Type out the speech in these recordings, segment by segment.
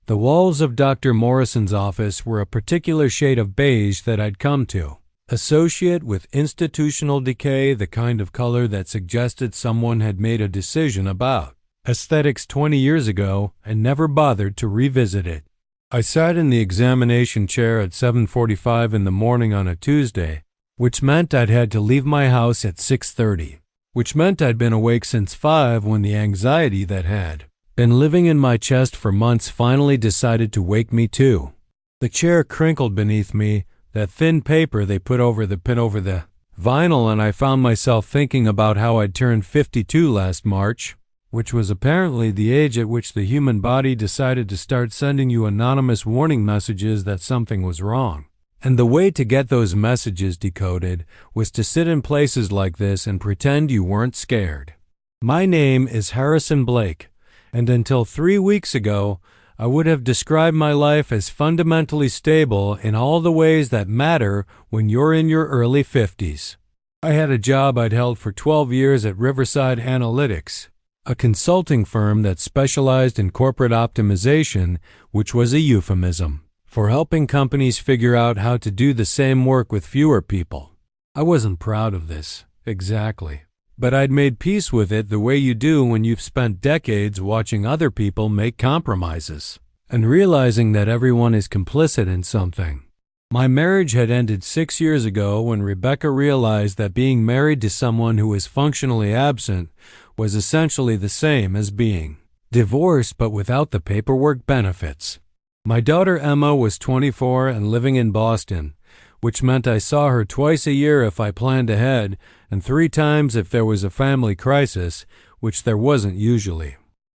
The walls of Dr. Morrison's office were a particular shade of beige that I'd come to associate with institutional decay, the kind of color that suggested someone had made a decision about aesthetics 20 years ago and never bothered to revisit it. I sat in the examination chair at 7:45 in the morning on a Tuesday, which meant I'd had to leave my house at 6:30, which meant I'd been awake since 5 when the anxiety that had been living in my chest for months finally decided to wake me too. The chair crinkled beneath me, that thin paper they put over the vinyl, and I found myself thinking about how I'd turned 52 last March, which was apparently the age at which the human body decided to start sending you anonymous warning messages that something was wrong. And the way to get those messages decoded was to sit in places like this and pretend you weren't scared. My name is Harrison Blake, and until 3 weeks ago, I would have described my life as fundamentally stable in all the ways that matter when you're in your early 50s. I had a job I'd held for 12 years at Riverside Analytics, a consulting firm that specialized in corporate optimization, which was a euphemism for helping companies figure out how to do the same work with fewer people. I wasn't proud of this, exactly. But I'd made peace with it the way you do when you've spent decades watching other people make compromises and realizing that everyone is complicit in something. My marriage had ended 6 years ago when Rebecca realized that being married to someone who was functionally absent was essentially the same as being divorced but without the paperwork benefits. My daughter Emma was 24 and living in Boston, which meant I saw her twice a year if I planned ahead, and 3 times if there was a family crisis, which there wasn't usually.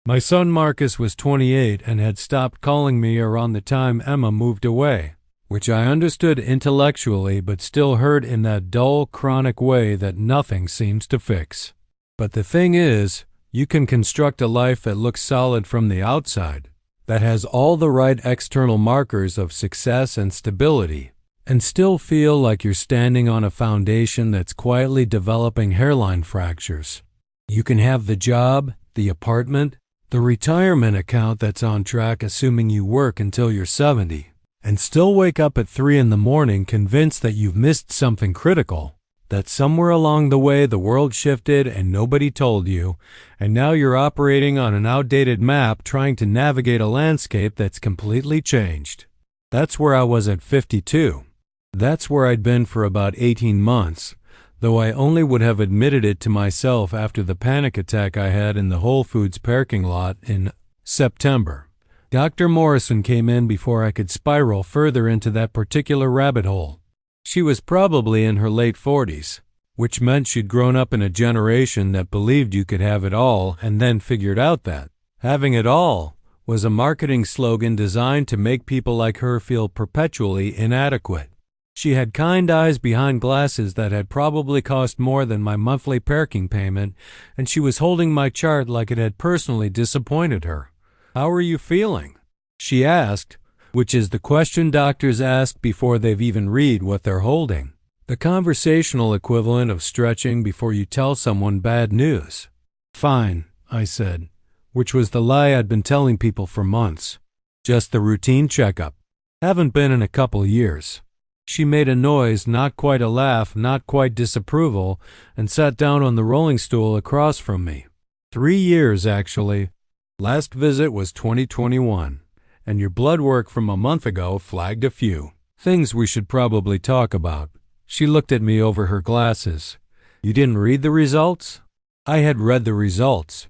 My son Marcus was 28 and had stopped calling me around the time Emma moved away, which I understood intellectually but still hurt in that dull, chronic way that nothing seems to fix. But the thing is, you can construct a life that looks solid from the outside, that has all the right external markers of success and stability, and still feel like you're standing on a foundation that's quietly developing hairline fractures. You can have the job, the apartment, the retirement account that's on track assuming you work until you're 70, and still wake up at 3 in the morning convinced that you've missed something critical, that somewhere along the way the world shifted and nobody told you, and now you're operating on an outdated map trying to navigate a landscape that's completely changed. That's where I was at 52. That's where I'd been for about 18 months, though I only would have admitted it to myself after the panic attack I had in the Whole Foods parking lot in September. Dr. Morrison came in before I could spiral further into that particular rabbit hole. She was probably in her late 40s, which meant she'd grown up in a generation that believed you could have it all and then figured out that having it all was a marketing slogan designed to make people like her feel perpetually inadequate. She had kind eyes behind glasses that had probably cost more than my monthly parking payment, and she was holding my chart like it had personally disappointed her. "How are you feeling?" she asked, which is the question doctors ask before they've even read what they're holding. The conversational equivalent of stretching before you tell someone bad news. "Fine," I said, which was the lie I'd been telling people for months. "Just the routine checkup. Haven't been in a couple years." She made a noise, not quite a laugh, not quite disapproval, and sat down on the rolling stool across from me. 3 years, actually. Last visit was 2021, and your blood work from a month ago flagged a few things we should probably talk about. She looked at me over her glasses. "You didn't read the results?" I had read the results.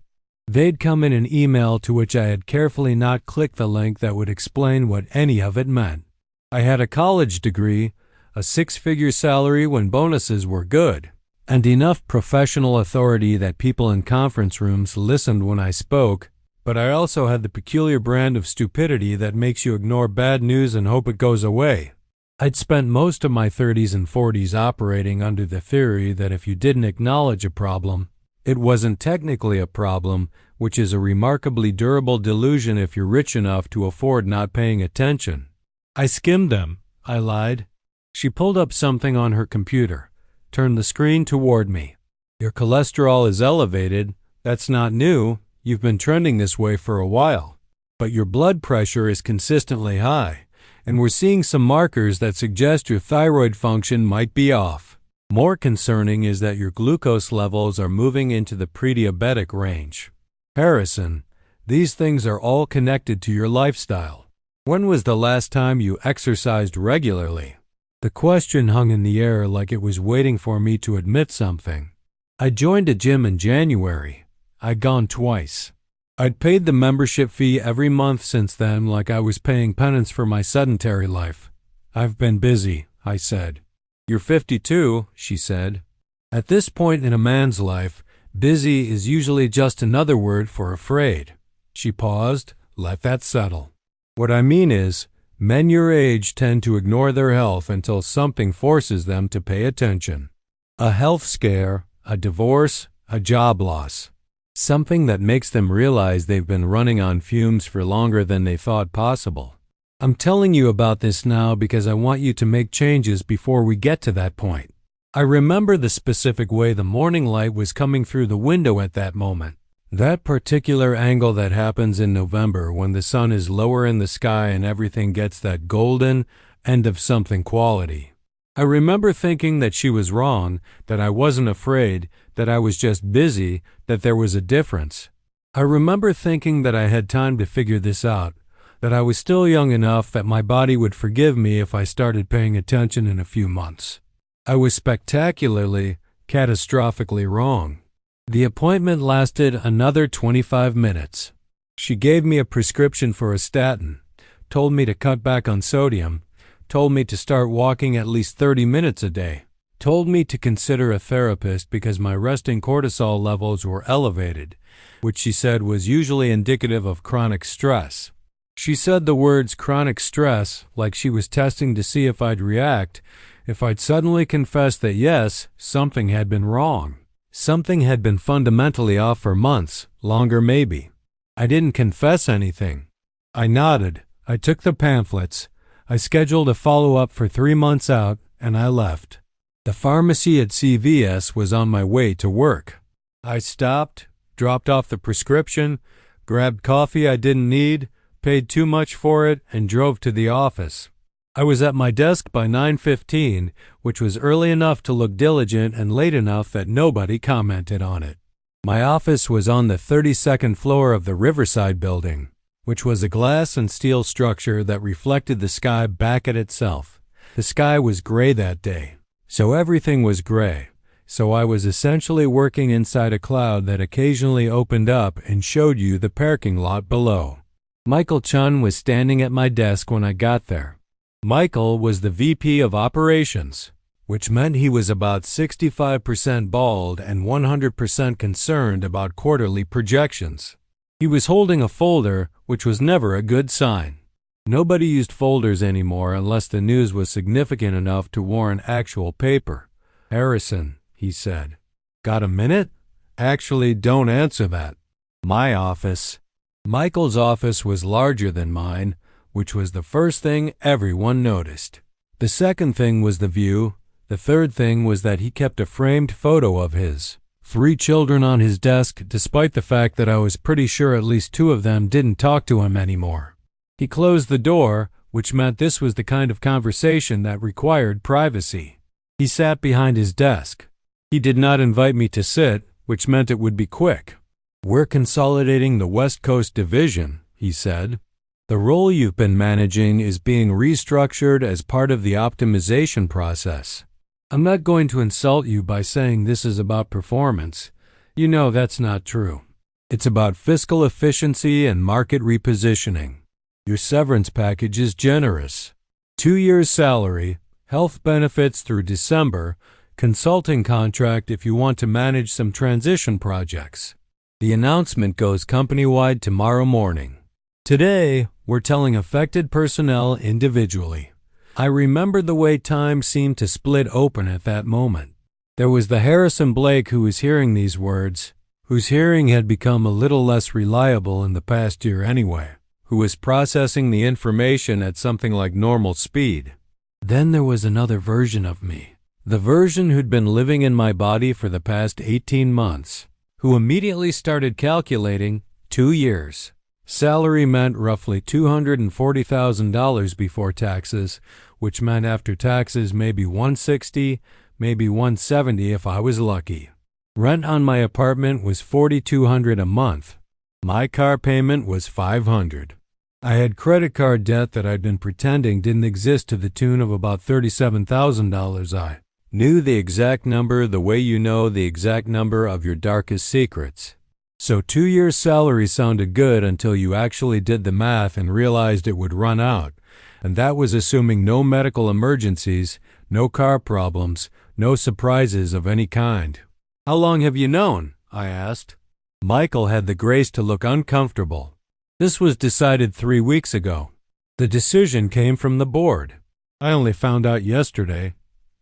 They'd come in an email to which I had carefully not clicked the link that would explain what any of it meant. I had a college degree, a 6-figure salary when bonuses were good, and enough professional authority that people in conference rooms listened when I spoke, but I also had the peculiar brand of stupidity that makes you ignore bad news and hope it goes away. I'd spent most of my 30s and 40s operating under the theory that if you didn't acknowledge a problem, it wasn't technically a problem, which is a remarkably durable delusion if you're rich enough to afford not paying attention. "I skimmed them," I lied. She pulled up something on her computer, turned the screen toward me. "Your cholesterol is elevated. That's not new. You've been trending this way for a while." but your blood pressure is consistently high, and we're seeing some markers that suggest your thyroid function might be off. More concerning is that your glucose levels are moving into the prediabetic range. Harrison, these things are all connected to your lifestyle. When was the last time you exercised regularly? The question hung in the air like it was waiting for me to admit something. I joined a gym in January. I'd gone twice. I'd paid the membership fee every month since then, like I was paying penance for my sedentary life. I've been busy, I said. You're 52, she said. At this point in a man's life, busy is usually just another word for afraid. She paused. Let that settle. What I mean is, men your age tend to ignore their health until something forces them to pay attention. A health scare, a divorce, a job loss. Something that makes them realize they've been running on fumes for longer than they thought possible. I'm telling you about this now because I want you to make changes before we get to that point. I remember the specific way the morning light was coming through the window at that moment. That particular angle that happens in November when the sun is lower in the sky and everything gets that golden end of something quality. I remember thinking that she was wrong, that I wasn't afraid, that I was just busy, that there was a difference. I remember thinking that I had time to figure this out, that I was still young enough that my body would forgive me if I started paying attention in a few months. I was spectacularly, catastrophically wrong. The appointment lasted another 25 minutes. She gave me a prescription for a statin, told me to cut back on sodium, told me to start walking at least 30 minutes a day, told me to consider a therapist because my resting cortisol levels were elevated, which she said was usually indicative of chronic stress. She said the words chronic stress like she was testing to see if I'd react, if I'd suddenly confess that yes, something had been wrong. Something had been fundamentally off for months, longer maybe. I didn't confess anything. I nodded. I took the pamphlets. I scheduled a follow-up for 3 months out, and I left. The pharmacy at CVS was on my way to work. I stopped, dropped off the prescription, grabbed coffee I didn't need, paid too much for it, and drove to the office. I was at my desk by 9:15, which was early enough to look diligent and late enough that nobody commented on it. My office was on the 32nd floor of the Riverside building, which was a glass and steel structure that reflected the sky back at itself. The sky was gray that day, so everything was gray, so I was essentially working inside a cloud that occasionally opened up and showed you the parking lot below. Michael Chun was standing at my desk when I got there. Michael was the VP of Operations, which meant he was about 65% bald and 100% concerned about quarterly projections. He was holding a folder, which was never a good sign. Nobody used folders anymore unless the news was significant enough to warrant actual paper. Harrison, he said. Got a minute? Actually, don't answer that. My office. Michael's office was larger than mine, which was the first thing everyone noticed. The second thing was the view. The third thing was that he kept a framed photo of his 3 children on his desk, despite the fact that I was pretty sure at least 2 of them didn't talk to him anymore. He closed the door, which meant this was the kind of conversation that required privacy. He sat behind his desk. He did not invite me to sit, which meant it would be quick. We're consolidating the West Coast division, he said. The role you've been managing is being restructured as part of the optimization process. I'm not going to insult you by saying this is about performance. You know that's not true. It's about fiscal efficiency and market repositioning. Your severance package is generous. 2 years' salary, health benefits through December, consulting contract if you want to manage some transition projects. The announcement goes company-wide tomorrow morning. Today, we're telling affected personnel individually. I remembered the way time seemed to split open at that moment. There was the Harrison Blake who was hearing these words, whose hearing had become a little less reliable in the past year anyway, who was processing the information at something like normal speed. Then there was another version of me, the version who'd been living in my body for the past 18 months, who immediately started calculating 2 years. Salary meant roughly $240,000 before taxes, which meant after taxes maybe $160,000, maybe $170,000 if I was lucky. Rent on my apartment was $4,200 a month. My car payment was $500. I had credit card debt that I'd been pretending didn't exist to the tune of about $37,000. I knew the exact number the way you know the exact number of your darkest secrets. So 2 years' salary sounded good until you actually did the math and realized it would run out, and that was assuming no medical emergencies, no car problems, no surprises of any kind. "How long have you known?" I asked. Michael had the grace to look uncomfortable. "This was decided 3 weeks ago. The decision came from the board. I only found out yesterday.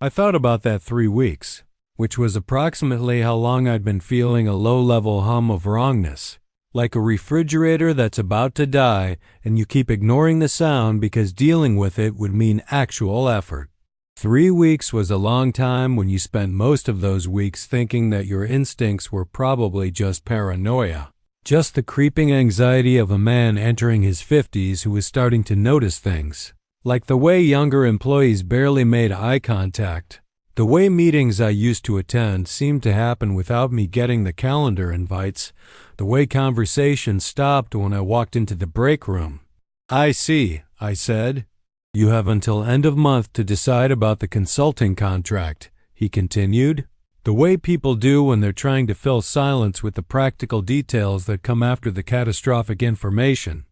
I thought about that 3 weeks, which was approximately how long I'd been feeling a low-level hum of wrongness, like a refrigerator that's about to die and you keep ignoring the sound because dealing with it would mean actual effort. 3 weeks was a long time when you spent most of those weeks thinking that your instincts were probably just paranoia, just the creeping anxiety of a man entering his 50s who was starting to notice things, like the way younger employees barely made eye contact. The way meetings I used to attend seemed to happen without me getting the calendar invites, the way conversations stopped when I walked into the break room. "I see," I said. "You have until end of month to decide about the consulting contract," he continued. "The way people do when they're trying to fill silence with the practical details that come after the catastrophic information.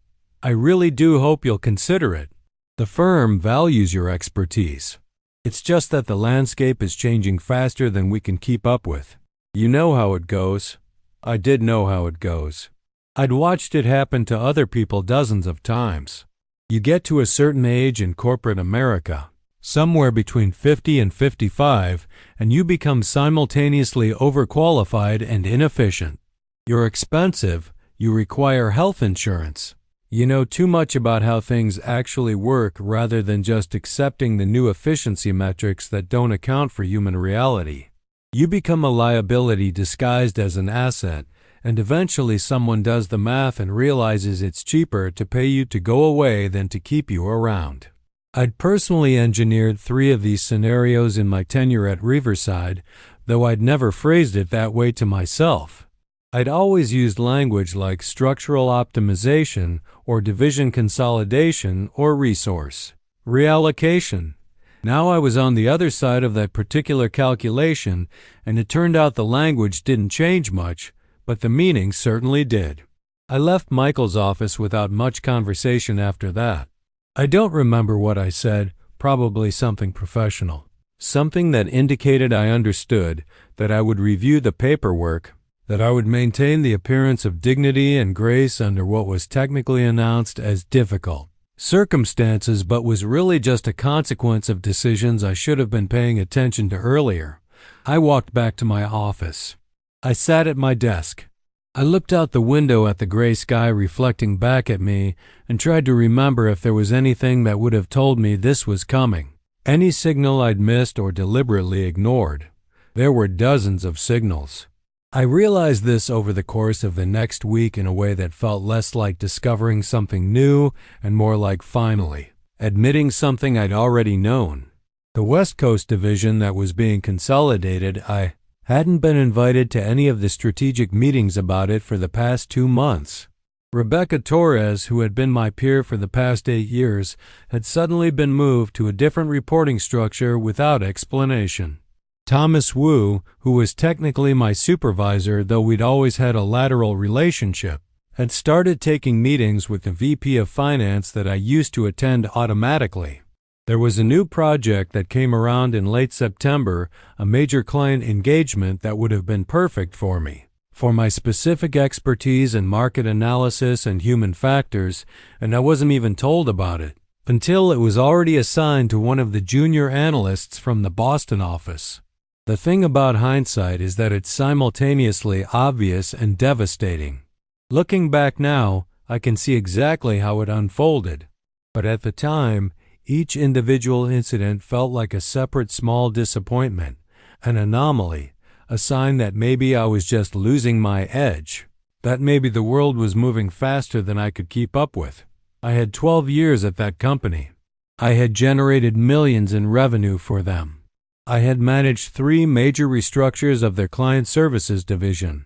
I really do hope you'll consider it. The firm values your expertise. It's just that the landscape is changing faster than we can keep up with. You know how it goes." I did know how it goes. I'd watched it happen to other people dozens of times. You get to a certain age in corporate America, somewhere between 50 and 55, and you become simultaneously overqualified and inefficient. You're expensive, you require health insurance. You know too much about how things actually work rather than just accepting the new efficiency metrics that don't account for human reality. You become a liability disguised as an asset, and eventually someone does the math and realizes it's cheaper to pay you to go away than to keep you around. I'd personally engineered 3 of these scenarios in my tenure at Riverside, though I'd never phrased it that way to myself. I'd always used language like structural optimization or division consolidation or resource reallocation. Now I was on the other side of that particular calculation, and it turned out the language didn't change much, but the meaning certainly did. I left Michael's office without much conversation after that. I don't remember what I said, probably something professional. Something that indicated I understood, that I would review the paperwork, that I would maintain the appearance of dignity and grace under what was technically announced as difficult circumstances but was really just a consequence of decisions I should have been paying attention to earlier. I walked back to my office. I sat at my desk. I looked out the window at the gray sky reflecting back at me and tried to remember if there was anything that would have told me this was coming, any signal I'd missed or deliberately ignored. There were dozens of signals. I realized this over the course of the next week in a way that felt less like discovering something new and more like finally admitting something I'd already known. The West Coast division that was being consolidated, I hadn't been invited to any of the strategic meetings about it for the past 2 months. Rebecca Torres, who had been my peer for the past 8 years, had suddenly been moved to a different reporting structure without explanation. Thomas Wu, who was technically my supervisor though we'd always had a lateral relationship, had started taking meetings with the VP of Finance that I used to attend automatically. There was a new project that came around in late September, a major client engagement that would have been perfect for me, for my specific expertise in market analysis and human factors, and I wasn't even told about it until it was already assigned to one of the junior analysts from the Boston office. The thing about hindsight is that it's simultaneously obvious and devastating. Looking back now, I can see exactly how it unfolded. But at the time, each individual incident felt like a separate small disappointment, an anomaly, a sign that maybe I was just losing my edge. that maybe the world was moving faster than I could keep up with. I had 12 years at that company. I had generated millions in revenue for them. I had managed 3 major restructures of their client services division.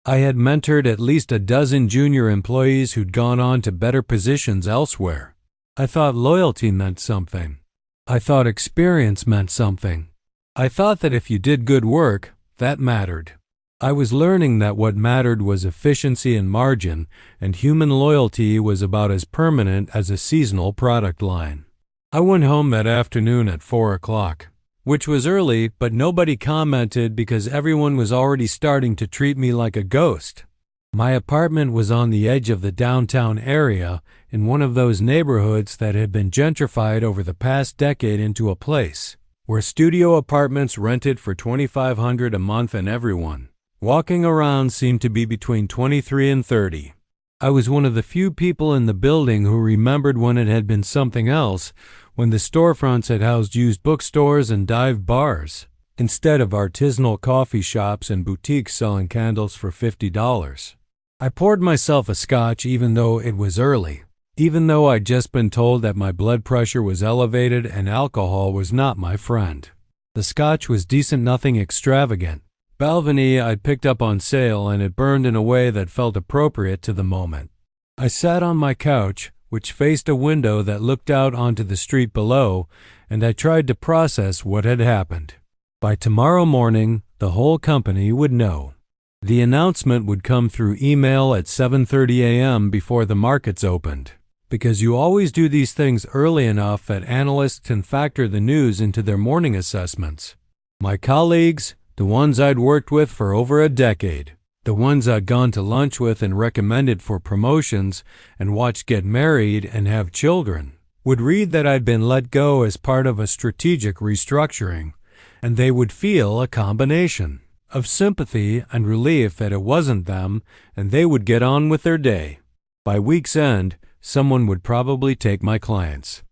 I had mentored at least a dozen junior employees who'd gone on to better positions elsewhere. I thought loyalty meant something. I thought experience meant something. I thought that if you did good work, that mattered. I was learning that what mattered was efficiency and margin, and human loyalty was about as permanent as a seasonal product line. I went home that afternoon at 4 o'clock, which was early, but nobody commented because everyone was already starting to treat me like a ghost. My apartment was on the edge of the downtown area in one of those neighborhoods that had been gentrified over the past decade into a place where studio apartments rented for $2,500 a month and everyone walking around seemed to be between 23 and 30. I was one of the few people in the building who remembered when it had been something else, when the storefronts had housed used bookstores and dive bars, instead of artisanal coffee shops and boutiques selling candles for $50. I poured myself a scotch even though it was early, even though I'd just been told that my blood pressure was elevated and alcohol was not my friend. The scotch was decent, nothing extravagant. Balvenie I'd picked up on sale, and it burned in a way that felt appropriate to the moment. I sat on my couch, which faced a window that looked out onto the street below, and I tried to process what had happened. By tomorrow morning, the whole company would know. The announcement would come through email at 7:30 a.m. before the markets opened, because you always do these things early enough that analysts can factor the news into their morning assessments. My colleagues, the ones I'd worked with for over a decade, the ones I'd gone to lunch with and recommended for promotions and watched get married and have children, would read that I'd been let go as part of a strategic restructuring, and they would feel a combination of sympathy and relief that it wasn't them, and they would get on with their day. By week's end, someone would probably take my clients.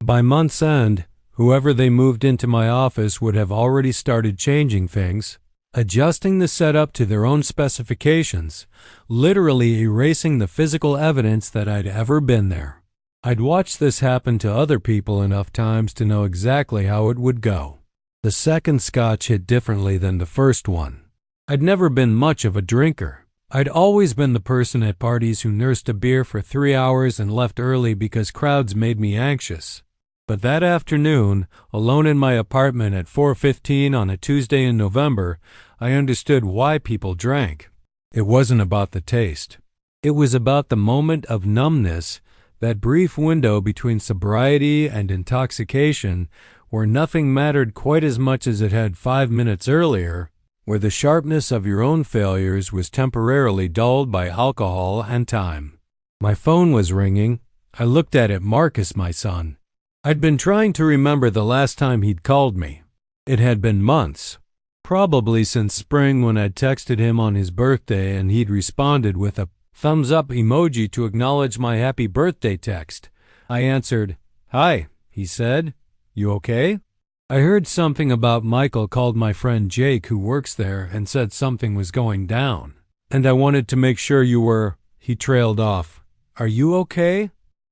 By month's end, whoever they moved into my office would have already started changing things, adjusting the setup to their own specifications, literally erasing the physical evidence that I'd ever been there. I'd watched this happen to other people enough times to know exactly how it would go. The second scotch hit differently than the first one. I'd never been much of a drinker. I'd always been the person at parties who nursed a beer for 3 hours and left early because crowds made me anxious. But that afternoon, alone in my apartment at 4:15 on a Tuesday in November, I understood why people drank. It wasn't about the taste. It was about the moment of numbness, that brief window between sobriety and intoxication, where nothing mattered quite as much as it had 5 minutes earlier, where the sharpness of your own failures was temporarily dulled by alcohol and time. My phone was ringing. I looked at it. Marcus, my son. I'd been trying to remember the last time he'd called me. It had been months, probably since spring when I'd texted him on his birthday and he'd responded with a thumbs-up emoji to acknowledge my happy birthday text. I answered, "Hi," he said. "You okay?" I heard something about Michael called my friend Jake, who works there, and said something was going down. "And I wanted to make sure you were," he trailed off. "Are you okay?"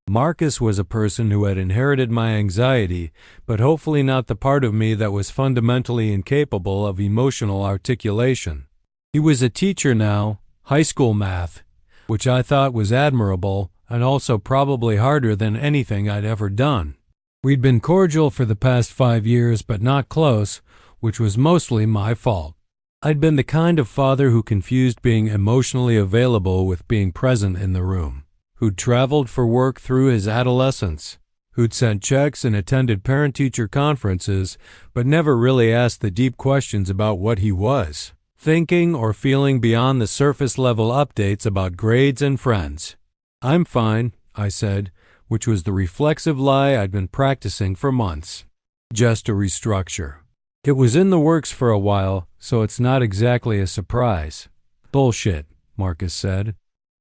Marcus was a person who had inherited my anxiety, but hopefully not the part of me that was fundamentally incapable of emotional articulation. He was a teacher now, high school math, which I thought was admirable and also probably harder than anything I'd ever done. We'd been cordial for the past 5 years, but not close, which was mostly my fault. I'd been the kind of father who confused being emotionally available with being present in the room, who'd traveled for work through his adolescence, who'd sent checks and attended parent-teacher conferences, but never really asked the deep questions about what he was thinking or feeling beyond the surface-level updates about grades and friends. "I'm fine," I said, which was the reflexive lie I'd been practicing for months. Just a restructure. It was in the works for a while, so it's not exactly a surprise. "Bullshit," Marcus said.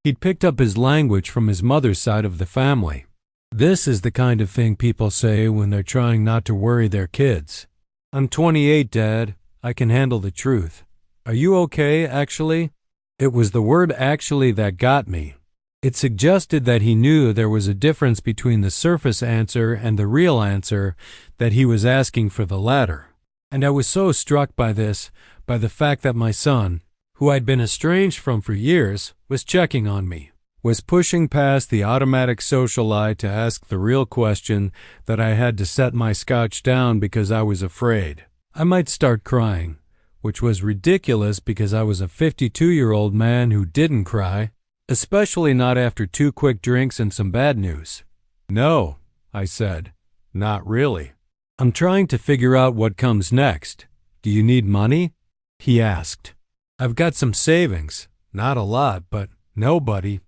He'd picked up his language from his mother's side of the family. This is the kind of thing people say when they're trying not to worry their kids. "I'm 28, Dad. I can handle the truth." "Are you okay, actually?" It was the word actually that got me. It suggested that he knew there was a difference between the surface answer and the real answer, that he was asking for the latter. And I was so struck by this, by the fact that my son, who I'd been estranged from for years, was checking on me, was pushing past the automatic social lie to ask the real question, that I had to set my scotch down because I was afraid I might start crying, which was ridiculous because I was a 52-year-old man who didn't cry, especially not after 2 quick drinks and some bad news. "No," I said, "not really. I'm trying to figure out what comes next. Do you need money?" He asked. "I've got some savings. Not a lot, but no, buddy.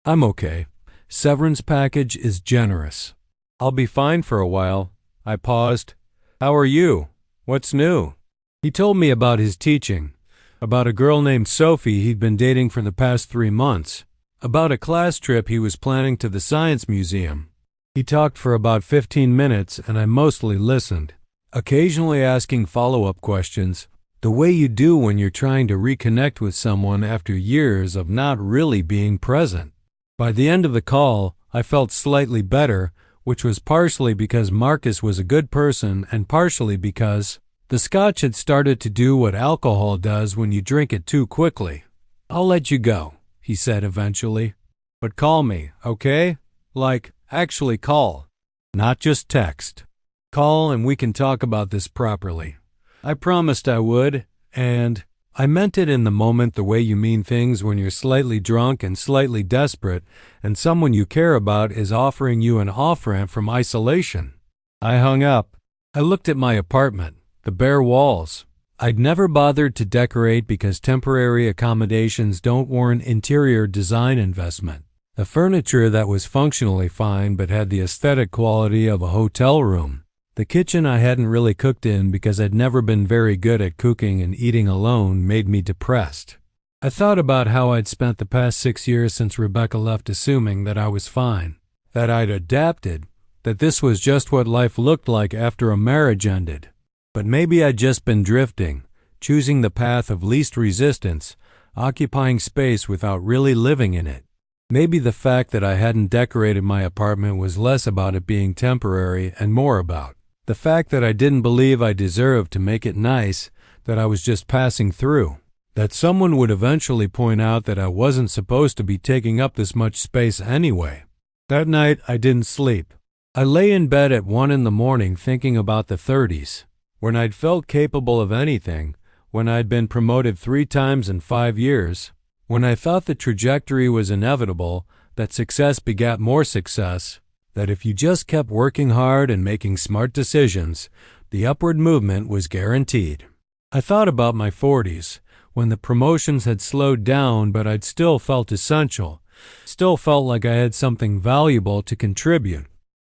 I'm okay. Severance package is generous. I'll be fine for a while." I paused. "How are you? What's new?" He told me about his teaching, about a girl named Sophie he'd been dating for the past 3 months, about a class trip he was planning to the Science Museum. He talked for about 15 minutes, and I mostly listened, occasionally asking follow-up questions, the way you do when you're trying to reconnect with someone after years of not really being present. By the end of the call, I felt slightly better, which was partially because Marcus was a good person and partially because the scotch had started to do what alcohol does when you drink it too quickly. "I'll let you go," he said eventually. "But call me, okay? Like, actually call. Not just text. Call and we can talk about this properly." I promised I would, and I meant it in the moment the way you mean things when you're slightly drunk and slightly desperate and someone you care about is offering you an off-ramp from isolation. I hung up. I looked at my apartment, the bare walls. I'd never bothered to decorate because temporary accommodations don't warrant interior design investment. The furniture that was functionally fine but had the aesthetic quality of a hotel room. The kitchen I hadn't really cooked in because I'd never been very good at cooking, and eating alone made me depressed. I thought about how I'd spent the past 6 years since Rebecca left assuming that I was fine, that I'd adapted, that this was just what life looked like after a marriage ended. But maybe I'd just been drifting, choosing the path of least resistance, occupying space without really living in it. Maybe the fact that I hadn't decorated my apartment was less about it being temporary and more about the fact that I didn't believe I deserved to make it nice, that I was just passing through, that someone would eventually point out that I wasn't supposed to be taking up this much space anyway. That night I didn't sleep. I lay in bed at 1 in the morning thinking about the 30s, when I'd felt capable of anything, when I'd been promoted 3 times in 5 years, when I thought the trajectory was inevitable, that success begat more success, that if you just kept working hard and making smart decisions, the upward movement was guaranteed. I thought about my 40s, when the promotions had slowed down but I'd still felt essential, still felt like I had something valuable to contribute.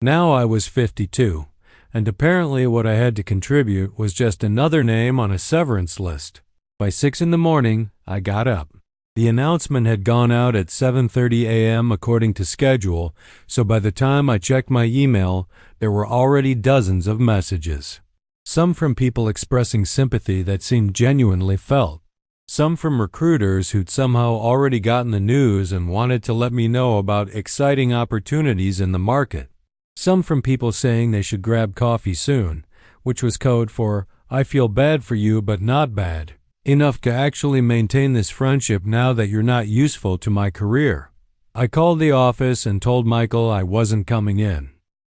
Now I was 52, and apparently what I had to contribute was just another name on a severance list. By 6 in the morning, I got up. The announcement had gone out at 7:30 a.m. according to schedule, so by the time I checked my email, there were already dozens of messages. Some from people expressing sympathy that seemed genuinely felt. Some from recruiters who'd somehow already gotten the news and wanted to let me know about exciting opportunities in the market. Some from people saying they should grab coffee soon, which was code for, "I feel bad for you but not bad. Enough to actually maintain this friendship now that you're not useful to my career." I called the office and told Michael I wasn't coming in.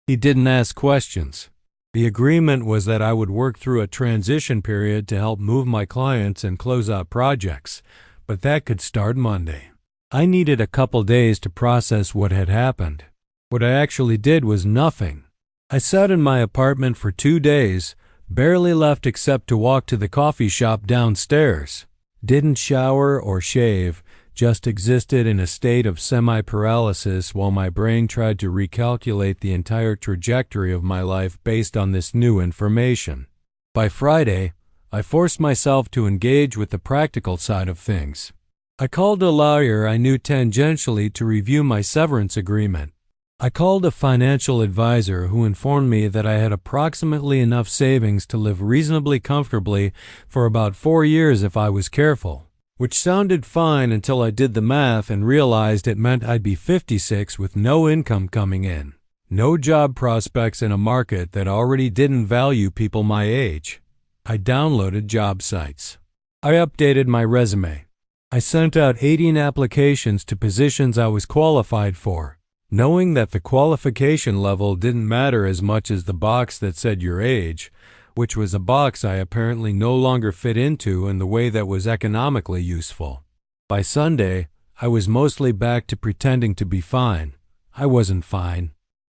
He didn't ask questions. The agreement was that I would work through a transition period to help move my clients and close out projects, but that could start Monday. I needed a couple days to process what had happened. What I actually did was nothing. I sat in my apartment for 2 days, barely left except to walk to the coffee shop downstairs. Didn't shower or shave, just existed in a state of semi-paralysis while my brain tried to recalculate the entire trajectory of my life based on this new information. By Friday, I forced myself to engage with the practical side of things. I called a lawyer I knew tangentially to review my severance agreement. I called a financial advisor who informed me that I had approximately enough savings to live reasonably comfortably for about 4 years if I was careful. which sounded fine until I did the math and realized it meant I'd be 56 with no income coming in, no job prospects in a market that already didn't value people my age. I downloaded job sites. I updated my resume. I sent out 18 applications to positions I was qualified for, knowing that the qualification level didn't matter as much as the box that said your age, which was a box I apparently no longer fit into in the way that was economically useful. By Sunday, I was mostly back to pretending to be fine. I wasn't fine.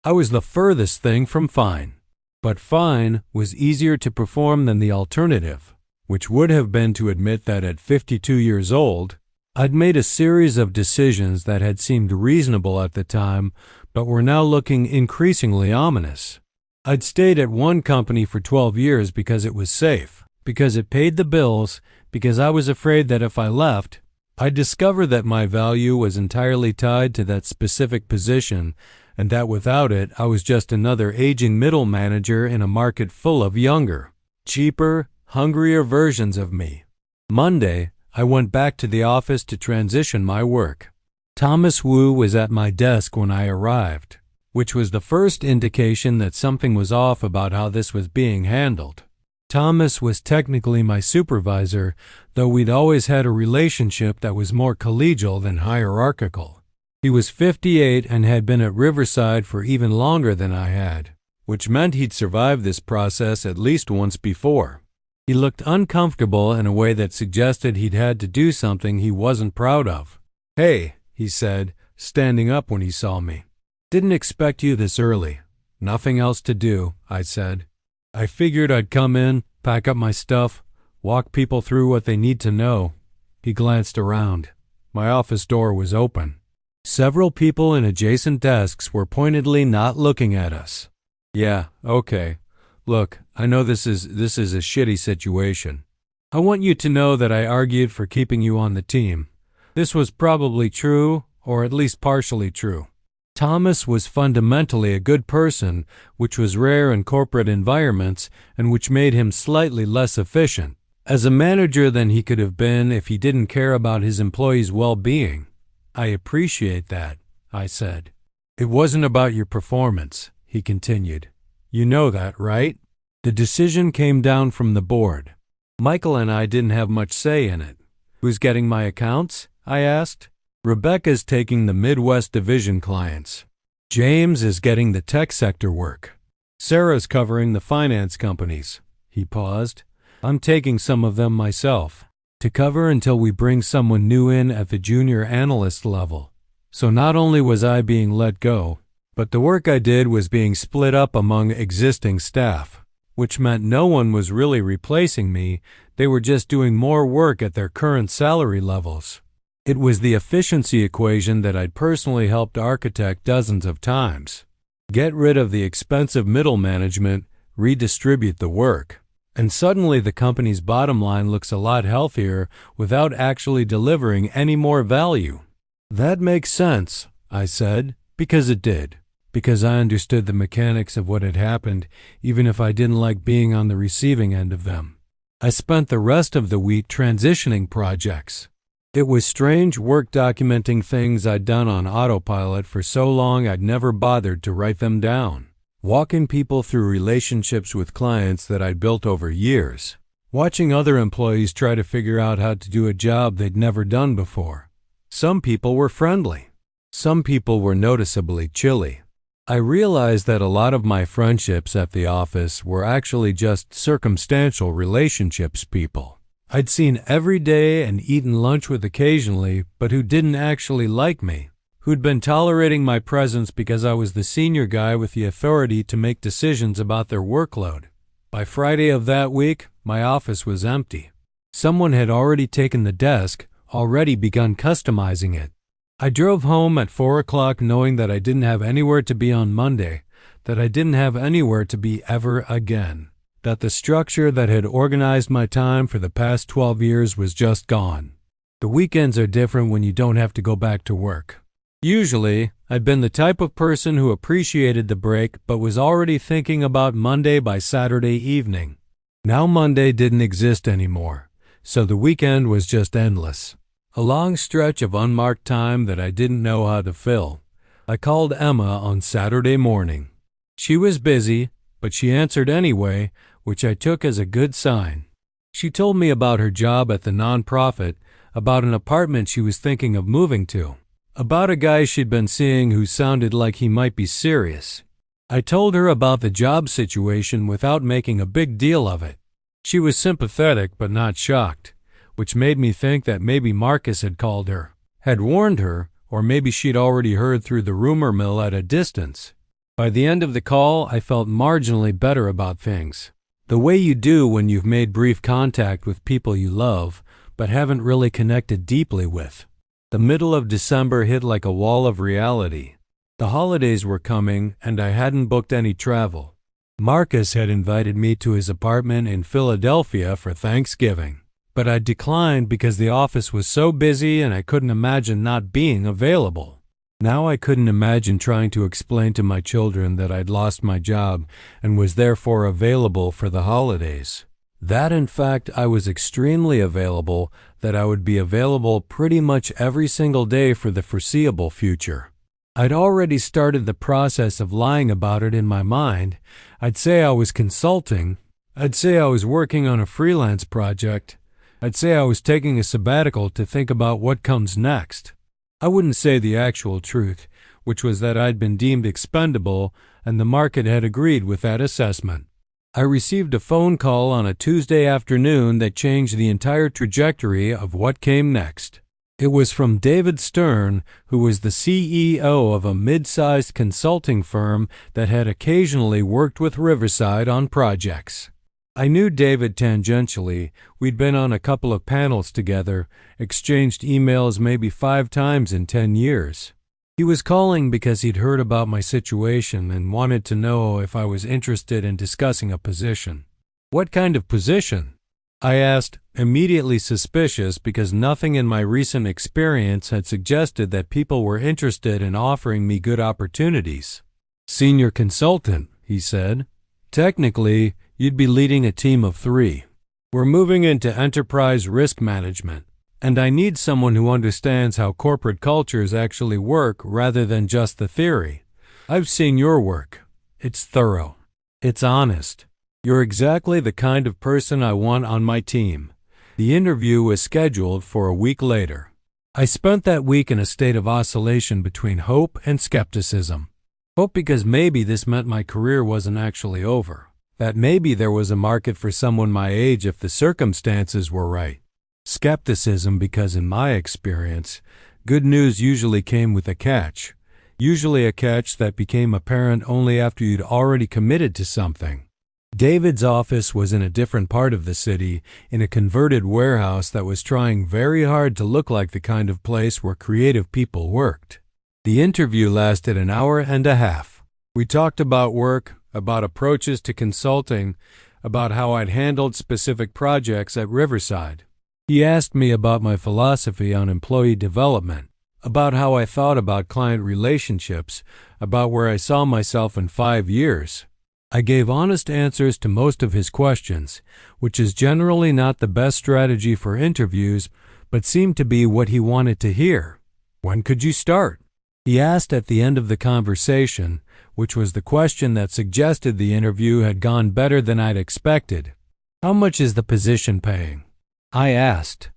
I was the furthest thing from fine. But fine was easier to perform than the alternative, which would have been to admit that at 52 years old, I'd made a series of decisions that had seemed reasonable at the time, but were now looking increasingly ominous. I'd stayed at one company for 12 years because it was safe, because it paid the bills, because I was afraid that if I left, I'd discover that my value was entirely tied to that specific position, and that without it, I was just another aging middle manager in a market full of younger, cheaper, hungrier versions of me. Monday, I went back to the office to transition my work. Thomas Wu was at my desk when I arrived, which was the first indication that something was off about how this was being handled. Thomas was technically my supervisor, though we'd always had a relationship that was more collegial than hierarchical. He was 58 and had been at Riverside for even longer than I had, which meant he'd survived this process at least once before. He looked uncomfortable in a way that suggested he'd had to do something he wasn't proud of. "Hey," he said, standing up when he saw me. "Didn't expect you this early." "Nothing else to do," I said. "I figured I'd come in, pack up my stuff, walk people through what they need to know." He glanced around. My office door was open. Several people in adjacent desks were pointedly not looking at us. "Yeah, okay. Look, I know this is a shitty situation. I want you to know that I argued for keeping you on the team. This was probably true, or at least partially true. Thomas was fundamentally a good person, which was rare in corporate environments and which made him slightly less efficient as a manager than he could have been if he didn't care about his employees' well-being. I appreciate that," I said. "It wasn't about your performance," he continued. "You know that, right?" The decision came down from the board. Michael and I didn't have much say in it. "Who's getting my accounts?" I asked. "Rebecca's taking the Midwest Division clients. James is getting the tech sector work. Sarah's covering the finance companies." He paused. "I'm taking some of them myself, to cover until we bring someone new in at the junior analyst level." So not only was I being let go, but the work I did was being split up among existing staff, which meant no one was really replacing me. They were just doing more work at their current salary levels. It was the efficiency equation that I'd personally helped architect dozens of times. Get rid of the expensive middle management, redistribute the work, and suddenly the company's bottom line looks a lot healthier without actually delivering any more value. "That makes sense," I said, because it did, because I understood the mechanics of what had happened, even if I didn't like being on the receiving end of them. I spent the rest of the week transitioning projects. It was strange work documenting things I'd done on autopilot for so long I'd never bothered to write them down. Walking people through relationships with clients that I'd built over years. Watching other employees try to figure out how to do a job they'd never done before. Some people were friendly. Some people were noticeably chilly. I realized that a lot of my friendships at the office were actually just circumstantial relationships people I'd seen every day and eaten lunch with occasionally, but who didn't actually like me, who'd been tolerating my presence because I was the senior guy with the authority to make decisions about their workload. By Friday of that week, my office was empty. Someone had already taken the desk, already begun customizing it. I drove home at 4 o'clock knowing that I didn't have anywhere to be on Monday, that I didn't have anywhere to be ever again. That the structure that had organized my time for the past 12 years was just gone. The weekends are different when you don't have to go back to work. Usually, I'd been the type of person who appreciated the break but was already thinking about Monday by Saturday evening. Now Monday didn't exist anymore. so the weekend was just endless. A long stretch of unmarked time that I didn't know how to fill. I called Emma on Saturday morning. She was busy, but she answered anyway, which I took as a good sign. She told me about her job at the nonprofit, about an apartment she was thinking of moving to, about a guy she'd been seeing who sounded like he might be serious. I told her about the job situation without making a big deal of it. She was sympathetic but not shocked, which made me think that maybe Marcus had called her, had warned her, or maybe she'd already heard through the rumor mill at a distance. By the end of the call, I felt marginally better about things. The way you do when you've made brief contact with people you love, but haven't really connected deeply with. The middle of December hit like a wall of reality. The holidays were coming, and I hadn't booked any travel. Marcus had invited me to his apartment in Philadelphia for Thanksgiving, but I declined because the office was so busy and I couldn't imagine not being available. Now I couldn't imagine trying to explain to my children that I'd lost my job and was therefore available for the holidays. That, in fact, I was extremely available, that I would be available pretty much every single day for the foreseeable future. I'd already started the process of lying about it in my mind. I'd say I was consulting. I'd say I was working on a freelance project. I'd say I was taking a sabbatical to think about what comes next. I wouldn't say the actual truth, which was that I'd been deemed expendable and the market had agreed with that assessment. I received a phone call on a Tuesday afternoon that changed the entire trajectory of what came next. It was from David Stern, who was the CEO of a mid-sized consulting firm that had occasionally worked with Riverside on projects. I knew David tangentially. We'd been on a couple of panels together, exchanged emails maybe 5 times in 10 years. He was calling because he'd heard about my situation and wanted to know if I was interested in discussing a position. What kind of position? I asked, immediately suspicious because nothing in my recent experience had suggested that people were interested in offering me good opportunities. Senior consultant, he said. Technically, you'd be leading a team of 3. We're moving into enterprise risk management, and I need someone who understands how corporate cultures actually work rather than just the theory. I've seen your work. It's thorough. It's honest. You're exactly the kind of person I want on my team. The interview was scheduled for a week later. I spent that week in a state of oscillation between hope and skepticism. Hope because maybe this meant my career wasn't actually over, that maybe there was a market for someone my age if the circumstances were right. Skepticism because, in my experience, good news usually came with a catch, usually a catch that became apparent only after you'd already committed to something. David's office was in a different part of the city, in a converted warehouse that was trying very hard to look like the kind of place where creative people worked. The interview lasted an hour and a half. We talked about work, about approaches to consulting, about how I'd handled specific projects at Riverside. He asked me about my philosophy on employee development, about how I thought about client relationships, about where I saw myself in 5 years. I gave honest answers to most of his questions, which is generally not the best strategy for interviews, but seemed to be what he wanted to hear. When could you start? He asked at the end of the conversation, which was the question that suggested the interview had gone better than I'd expected. How much is the position paying? I asked.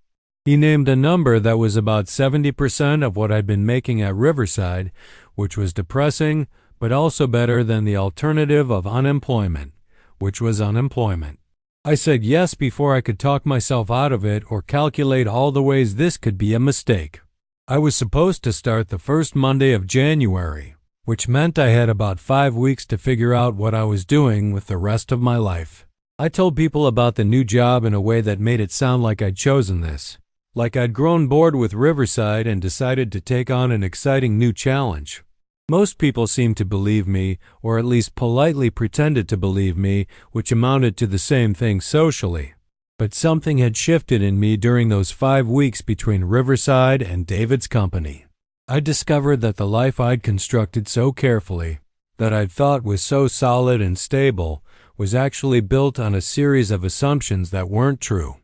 He named a number that was about 70% of what I'd been making at Riverside, which was depressing, but also better than the alternative of unemployment, which was unemployment. I said yes before I could talk myself out of it or calculate all the ways this could be a mistake. I was supposed to start the first Monday of January, which meant I had about 5 weeks to figure out what I was doing with the rest of my life. I told people about the new job in a way that made it sound like I'd chosen this, like I'd grown bored with Riverside and decided to take on an exciting new challenge. Most people seemed to believe me, or at least politely pretended to believe me, which amounted to the same thing socially. But something had shifted in me during those 5 weeks between Riverside and David's company. I discovered that the life I'd constructed so carefully, that I'd thought was so solid and stable, was actually built on a series of assumptions that weren't true.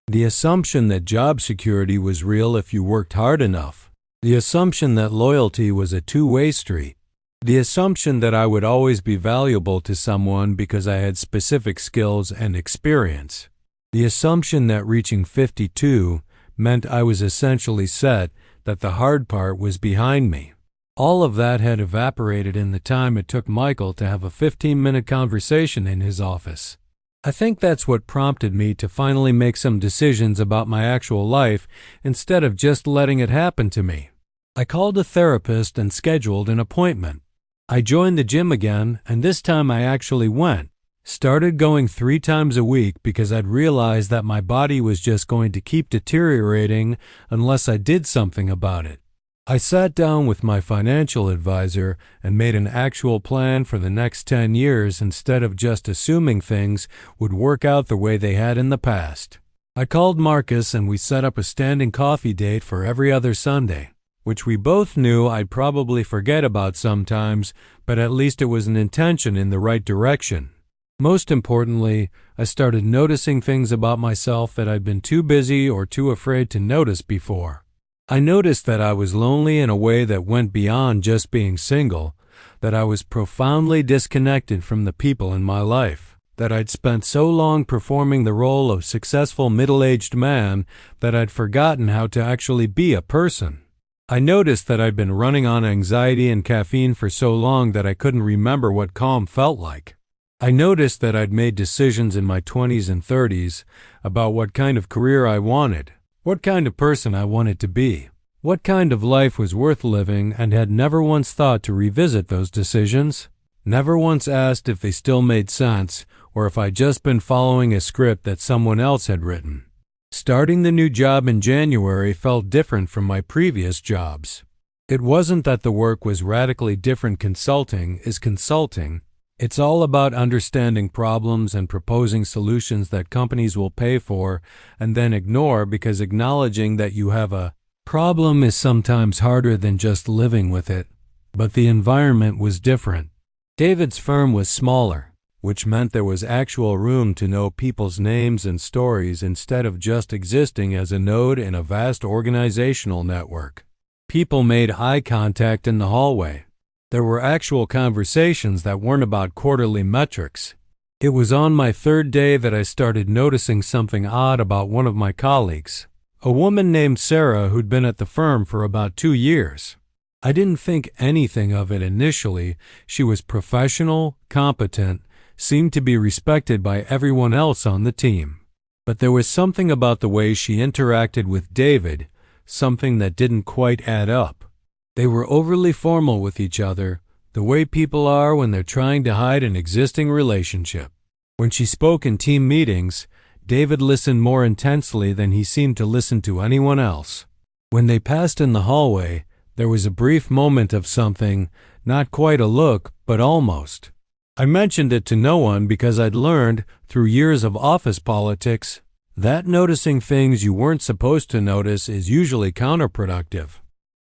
The assumption that job security was real if you worked hard enough. The assumption that loyalty was a two-way street. The assumption that I would always be valuable to someone because I had specific skills and experience. The assumption that reaching 52 meant I was essentially set, that the hard part was behind me. All of that had evaporated in the time it took Michael to have a 15-minute conversation in his office. I think that's what prompted me to finally make some decisions about my actual life instead of just letting it happen to me. I called a therapist and scheduled an appointment. I joined the gym again, and this time I actually went. Started going 3 times a week because I'd realized that my body was just going to keep deteriorating unless I did something about it. I sat down with my financial advisor and made an actual plan for the next 10 years instead of just assuming things would work out the way they had in the past. I called Marcus and we set up a standing coffee date for every other Sunday, which we both knew I'd probably forget about sometimes, but at least it was an intention in the right direction. Most importantly, I started noticing things about myself that I'd been too busy or too afraid to notice before. I noticed that I was lonely in a way that went beyond just being single, that I was profoundly disconnected from the people in my life, that I'd spent so long performing the role of successful middle-aged man that I'd forgotten how to actually be a person. I noticed that I'd been running on anxiety and caffeine for so long that I couldn't remember what calm felt like. I noticed that I'd made decisions in my 20s and 30s about what kind of career I wanted, what kind of person I wanted to be, what kind of life was worth living, and had never once thought to revisit those decisions, never once asked if they still made sense or if I'd just been following a script that someone else had written. Starting the new job in January felt different from my previous jobs. It wasn't that the work was radically different. Consulting is consulting. It's all about understanding problems and proposing solutions that companies will pay for and then ignore because acknowledging that you have a problem is sometimes harder than just living with it. But the environment was different. David's firm was smaller, which meant there was actual room to know people's names and stories instead of just existing as a node in a vast organizational network. People made eye contact in the hallway. There were actual conversations that weren't about quarterly metrics. It was on my 3rd day that I started noticing something odd about one of my colleagues, a woman named Sarah who'd been at the firm for about 2 years. I didn't think anything of it initially. She was professional, competent, seemed to be respected by everyone else on the team. But there was something about the way she interacted with David, something that didn't quite add up. They were overly formal with each other, the way people are when they're trying to hide an existing relationship. When she spoke in team meetings, David listened more intensely than he seemed to listen to anyone else. When they passed in the hallway, there was a brief moment of something, not quite a look, but almost. I mentioned it to no one because I'd learned, through years of office politics, that noticing things you weren't supposed to notice is usually counterproductive.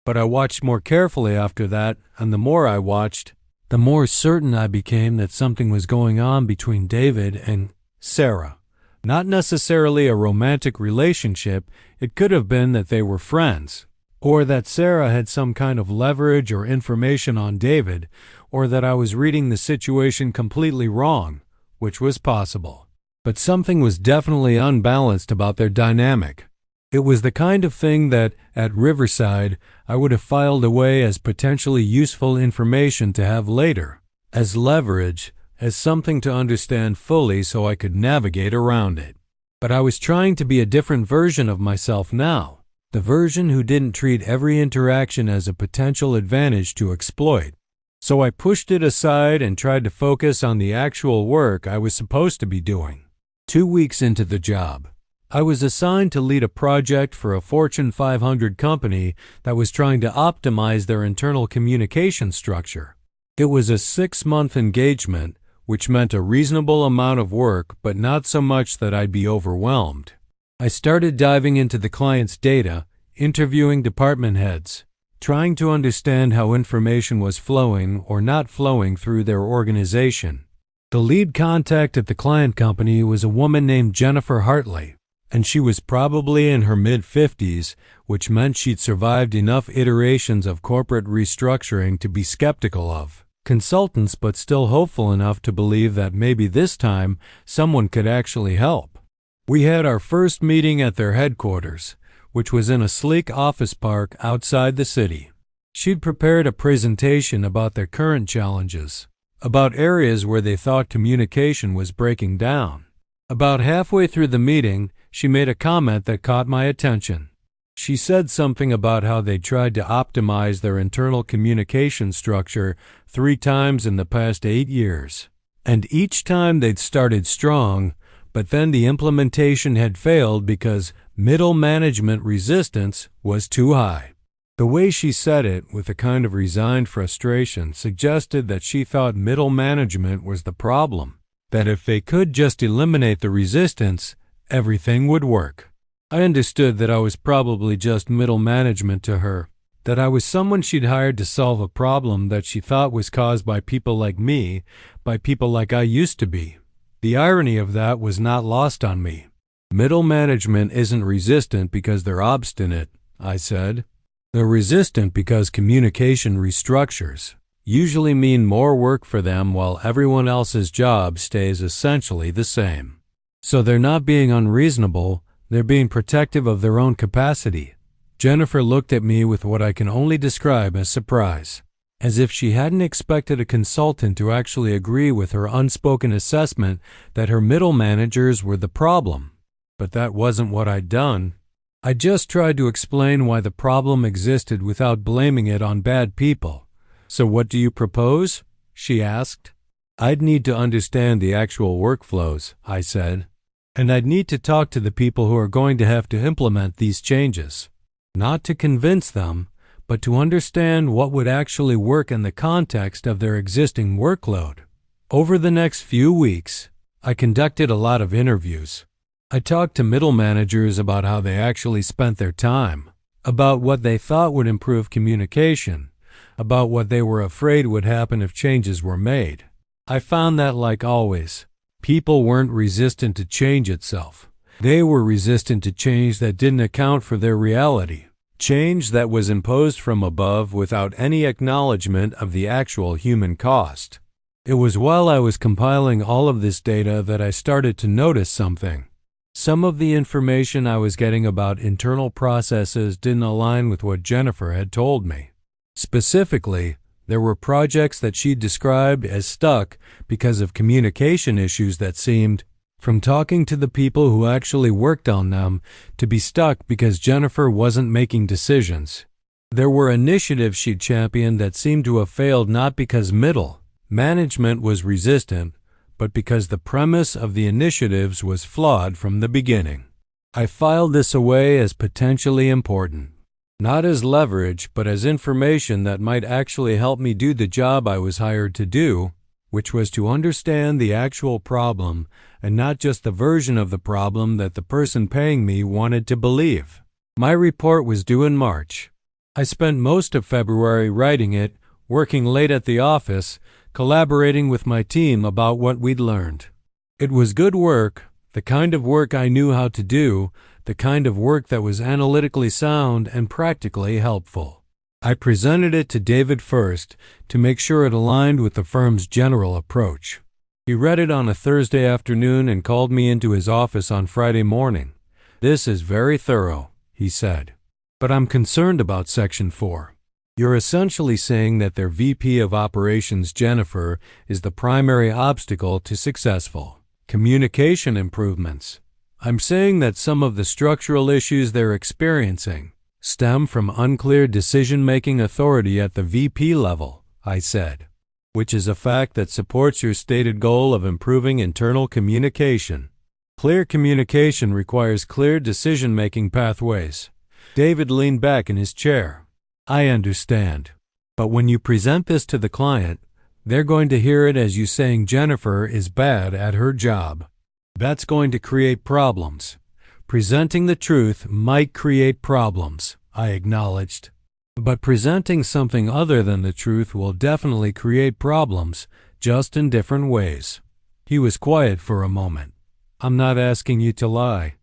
But I watched more carefully after that, and the more I watched, the more certain I became that something was going on between David and Sarah. Not necessarily a romantic relationship. It could have been that they were friends, or that Sarah had some kind of leverage or information on David, or that I was reading the situation completely wrong, which was possible. But something was definitely unbalanced about their dynamic. It was the kind of thing that, at Riverside, I would have filed away as potentially useful information to have later, as leverage, as something to understand fully so I could navigate around it. But I was trying to be a different version of myself now, the version who didn't treat every interaction as a potential advantage to exploit. So I pushed it aside and tried to focus on the actual work I was supposed to be doing. 2 weeks into the job, I was assigned to lead a project for a Fortune 500 company that was trying to optimize their internal communication structure. It was a 6-month engagement, which meant a reasonable amount of work, but not so much that I'd be overwhelmed. I started diving into the client's data, interviewing department heads, trying to understand how information was flowing or not flowing through their organization. The lead contact at the client company was a woman named Jennifer Hartley. and she was probably in her mid-50s, which meant she'd survived enough iterations of corporate restructuring to be skeptical of consultants, but still hopeful enough to believe that maybe this time someone could actually help. We had our first meeting at their headquarters, which was in a sleek office park outside the city. She'd prepared a presentation about their current challenges, about areas where they thought communication was breaking down. About halfway through the meeting, she made a comment that caught my attention. She said something about how they tried to optimize their internal communication structure 3 times in the past 8 years. And each time they'd started strong, but then the implementation had failed because middle management resistance was too high. The way she said it, with a kind of resigned frustration, suggested that she thought middle management was the problem, that if they could just eliminate the resistance, everything would work. I understood that I was probably just middle management to her, that I was someone she'd hired to solve a problem that she thought was caused by people like me, by people like I used to be. The irony of that was not lost on me. Middle management isn't resistant because they're obstinate, I said. They're resistant because communication restructures usually mean more work for them while everyone else's job stays essentially the same. So they're not being unreasonable, they're being protective of their own capacity. Jennifer looked at me with what I can only describe as surprise, as if she hadn't expected a consultant to actually agree with her unspoken assessment that her middle managers were the problem. But that wasn't what I'd done. I just tried to explain why the problem existed without blaming it on bad people. "So what do you propose?" she asked. "I'd need to understand the actual workflows," I said. "And I'd need to talk to the people who are going to have to implement these changes. Not to convince them, but to understand what would actually work in the context of their existing workload." Over the next few weeks, I conducted a lot of interviews. I talked to middle managers about how they actually spent their time, about what they thought would improve communication, about what they were afraid would happen if changes were made. I found that, like always, people weren't resistant to change itself. They were resistant to change that didn't account for their reality, change that was imposed from above without any acknowledgement of the actual human cost. It was while I was compiling all of this data that I started to notice something. Some of the information I was getting about internal processes didn't align with what Jennifer had told me. Specifically, there were projects that she described as stuck because of communication issues that seemed, from talking to the people who actually worked on them, to be stuck because Jennifer wasn't making decisions. There were initiatives she'd championed that seemed to have failed not because middle management was resistant, but because the premise of the initiatives was flawed from the beginning. I filed this away as potentially important, not as leverage, but as information that might actually help me do the job I was hired to do, which was to understand the actual problem and not just the version of the problem that the person paying me wanted to believe. My report was due in March. I spent most of February writing it, working late at the office, collaborating with my team about what we'd learned. It was good work, the kind of work I knew how to do, the kind of work that was analytically sound and practically helpful. I presented it to David first to make sure it aligned with the firm's general approach. He read it on a Thursday afternoon and called me into his office on Friday morning. "This is very thorough," he said. "But I'm concerned about Section 4. You're essentially saying that their VP of Operations, Jennifer, is the primary obstacle to successful communication improvements. I'm saying that some of the structural issues they're experiencing stem from unclear decision-making authority at the VP level," I said, "which is a fact that supports your stated goal of improving internal communication. Clear communication requires clear decision-making pathways." David leaned back in his chair. "I understand. But when you present this to the client, they're going to hear it as you saying Jennifer is bad at her job. That's going to create problems. Presenting the truth might create problems," I acknowledged. "But presenting something other than the truth will definitely create problems, just in different ways." He was quiet for a moment. "I'm not asking you to lie.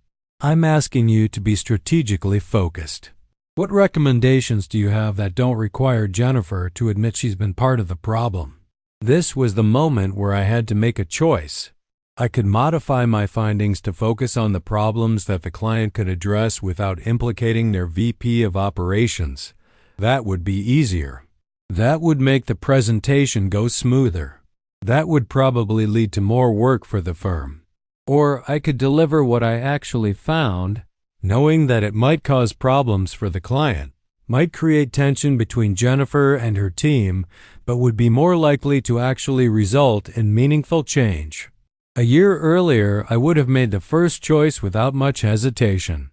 I'm asking you to be strategically focused. What recommendations do you have that don't require Jennifer to admit she's been part of the problem? This was the moment where I had to make a choice. I could modify my findings to focus on the problems that the client could address without implicating their VP of operations. That would be easier. That would make the presentation go smoother. That would probably lead to more work for the firm. Or I could deliver what I actually found, knowing that it might cause problems for the client, might create tension between Jennifer and her team, but would be more likely to actually result in meaningful change. A year earlier, I would have made the first choice without much hesitation.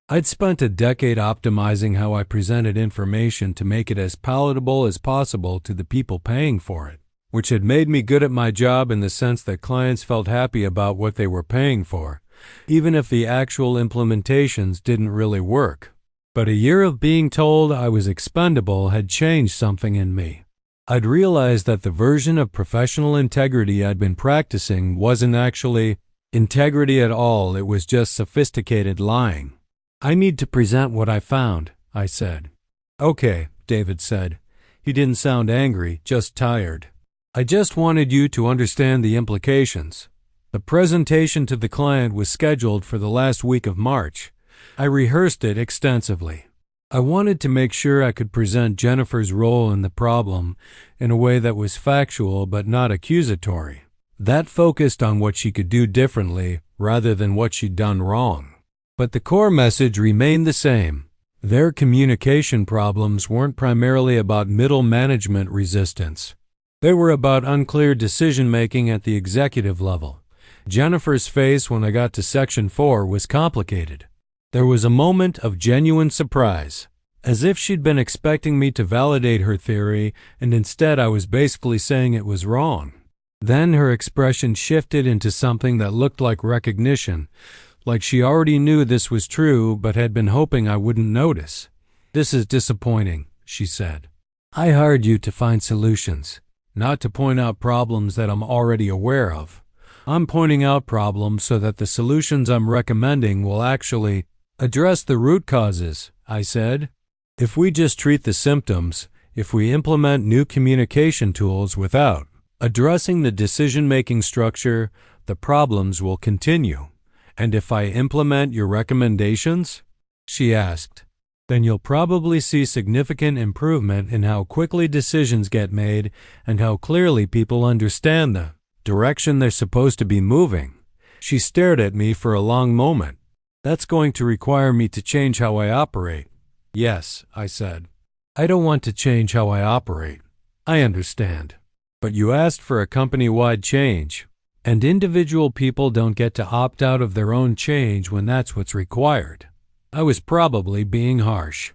I'd spent a decade optimizing how I presented information to make it as palatable as possible to the people paying for it, which had made me good at my job in the sense that clients felt happy about what they were paying for, even if the actual implementations didn't really work. But a year of being told I was expendable had changed something in me. I'd realized that the version of professional integrity I'd been practicing wasn't actually integrity at all, it was just sophisticated lying. I need to present what I found, I said. Okay, David said. He didn't sound angry, just tired. I just wanted you to understand the implications. The presentation to the client was scheduled for the last week of March. I rehearsed it extensively. I wanted to make sure I could present Jennifer's role in the problem in a way that was factual but not accusatory. That focused on what she could do differently rather than what she'd done wrong. But the core message remained the same. Their communication problems weren't primarily about middle management resistance. They were about unclear decision-making at the executive level. Jennifer's face when I got to Section 4 was complicated. There was a moment of genuine surprise, as if she'd been expecting me to validate her theory, and instead I was basically saying it was wrong. Then her expression shifted into something that looked like recognition, like she already knew this was true but had been hoping I wouldn't notice. "This is disappointing," she said. "I hired you to find solutions, not to point out problems that I'm already aware of. I'm pointing out problems so that the solutions I'm recommending will actually address the root causes," I said. "If we just treat the symptoms, if we implement new communication tools without addressing the decision-making structure, the problems will continue. And if I implement your recommendations?" she asked. "Then you'll probably see significant improvement in how quickly decisions get made and how clearly people understand the direction they're supposed to be moving." She stared at me for a long moment. "That's going to require me to change how I operate." "Yes," I said. "I don't want to change how I operate. I understand. But you asked for a company-wide change. And individual people don't get to opt out of their own change when that's what's required." I was probably being harsh.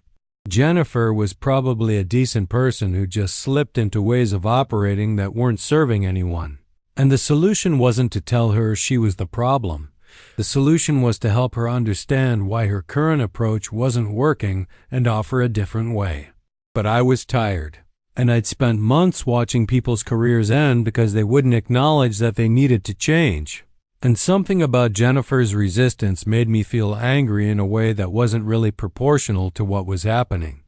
Jennifer was probably a decent person who just slipped into ways of operating that weren't serving anyone. And the solution wasn't to tell her she was the problem. The solution was to help her understand why her current approach wasn't working and offer a different way. But I was tired. And I'd spent months watching people's careers end because they wouldn't acknowledge that they needed to change. And something about Jennifer's resistance made me feel angry in a way that wasn't really proportional to what was happening.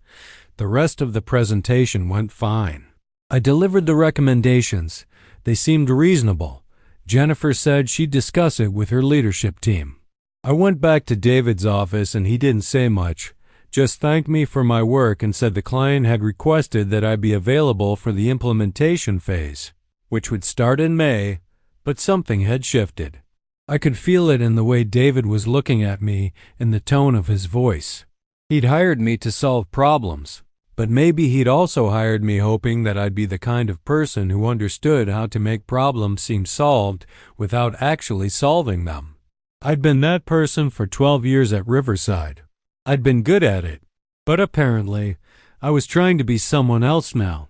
The rest of the presentation went fine. I delivered the recommendations. They seemed reasonable. Jennifer said she'd discuss it with her leadership team. I went back to David's office and he didn't say much. Just thanked me for my work and said the client had requested that I be available for the implementation phase, which would start in May, but something had shifted. I could feel it in the way David was looking at me, in the tone of his voice. He'd hired me to solve problems, but maybe he'd also hired me hoping that I'd be the kind of person who understood how to make problems seem solved without actually solving them. I'd been that person for 12 years at Riverside. I'd been good at it, but apparently I was trying to be someone else now.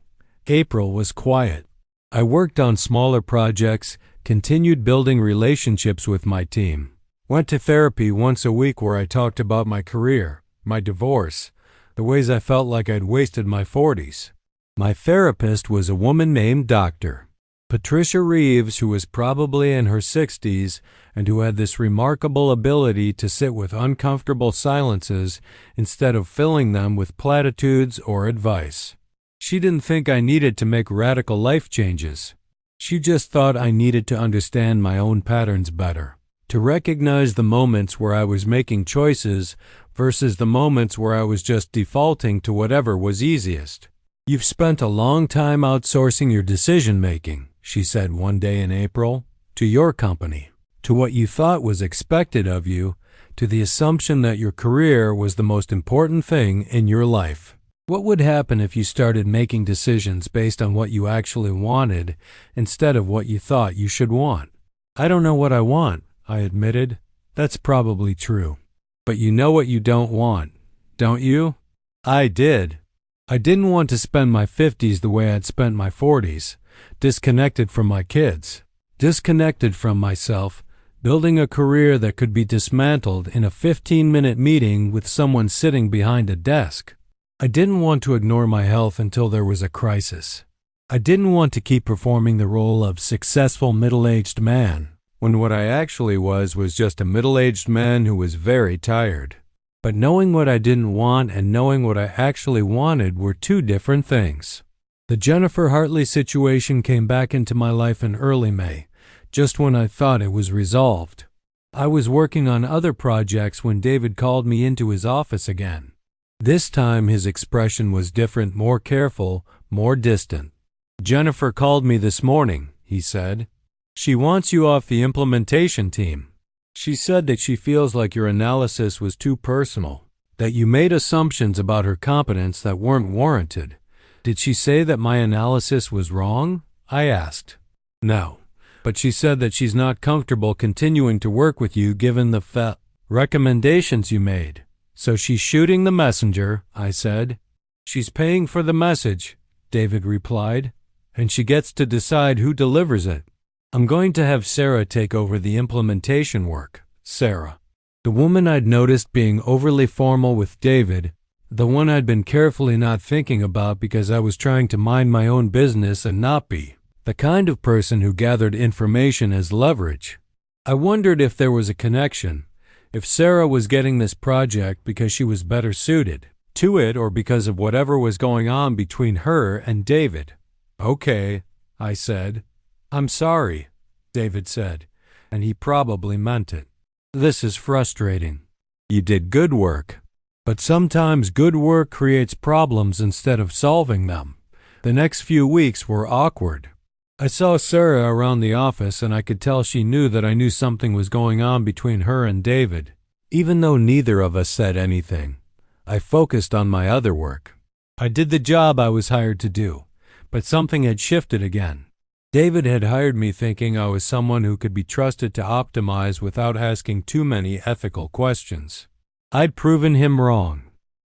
April was quiet. I worked on smaller projects, continued building relationships with my team, went to therapy once a week where I talked about my career, my divorce, the ways I felt like I'd wasted my 40s. My therapist was a woman named Doctor. Patricia Reeves, who was probably in her 60s and who had this remarkable ability to sit with uncomfortable silences instead of filling them with platitudes or advice. She didn't think I needed to make radical life changes. She just thought I needed to understand my own patterns better, to recognize the moments where I was making choices versus the moments where I was just defaulting to whatever was easiest. "You've spent a long time outsourcing your decision-making," she said one day in April, "to your company, to what you thought was expected of you, to the assumption that your career was the most important thing in your life. What would happen if you started making decisions based on what you actually wanted instead of what you thought you should want?" "I don't know what I want," I admitted. "That's probably true. But you know what you don't want, don't you?" I did. I didn't want to spend my 50s the way I'd spent my 40s, disconnected from my kids, disconnected from myself, building a career that could be dismantled in a 15-minute meeting with someone sitting behind a desk. I didn't want to ignore my health until there was a crisis. I didn't want to keep performing the role of successful middle-aged man, when what I actually was just a middle-aged man who was very tired. But knowing what I didn't want and knowing what I actually wanted were two different things. The Jennifer Hartley situation came back into my life in early May, just when I thought it was resolved. I was working on other projects when David called me into his office again. This time his expression was different, more careful, more distant. "Jennifer called me this morning," he said. "She wants you off the implementation team. She said that she feels like your analysis was too personal, that you made assumptions about her competence that weren't warranted." "Did she say that my analysis was wrong?" I asked. "No, but she said that she's not comfortable continuing to work with you given the recommendations you made. So she's shooting the messenger," I said. "She's paying for the message," David replied, "and she gets to decide who delivers it. I'm going to have Sarah take over the implementation work." Sarah, the woman I'd noticed being overly formal with David, the one I'd been carefully not thinking about because I was trying to mind my own business and not be, the kind of person who gathered information as leverage. I wondered if there was a connection, if Sarah was getting this project because she was better suited to it or because of whatever was going on between her and David. "Okay," I said. "I'm sorry," David said, and he probably meant it. "This is frustrating. You did good work, but sometimes good work creates problems instead of solving them." The next few weeks were awkward. I saw Sarah around the office and I could tell she knew that I knew something was going on between her and David. Even though neither of us said anything, I focused on my other work. I did the job I was hired to do, but something had shifted again. David had hired me thinking I was someone who could be trusted to optimize without asking too many ethical questions. I'd proven him wrong.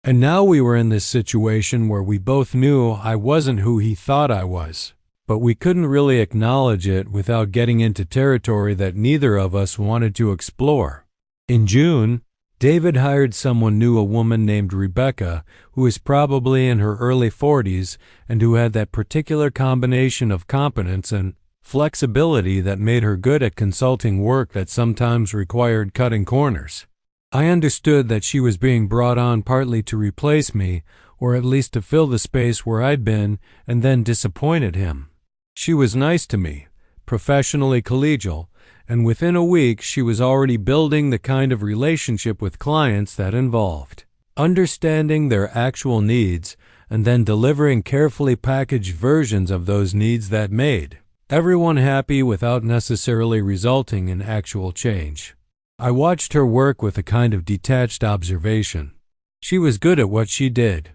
And now we were in this situation where we both knew I wasn't who he thought I was. But we couldn't really acknowledge it without getting into territory that neither of us wanted to explore. In June, David hired someone new, a woman named Rebecca, who was probably in her early 40s and who had that particular combination of competence and flexibility that made her good at consulting work that sometimes required cutting corners. I understood that she was being brought on partly to replace me, or at least to fill the space where I'd been and then disappointed him. She was nice to me, professionally collegial, and within a week she was already building the kind of relationship with clients that involved understanding their actual needs and then delivering carefully packaged versions of those needs that made everyone happy without necessarily resulting in actual change. I watched her work with a kind of detached observation. She was good at what she did.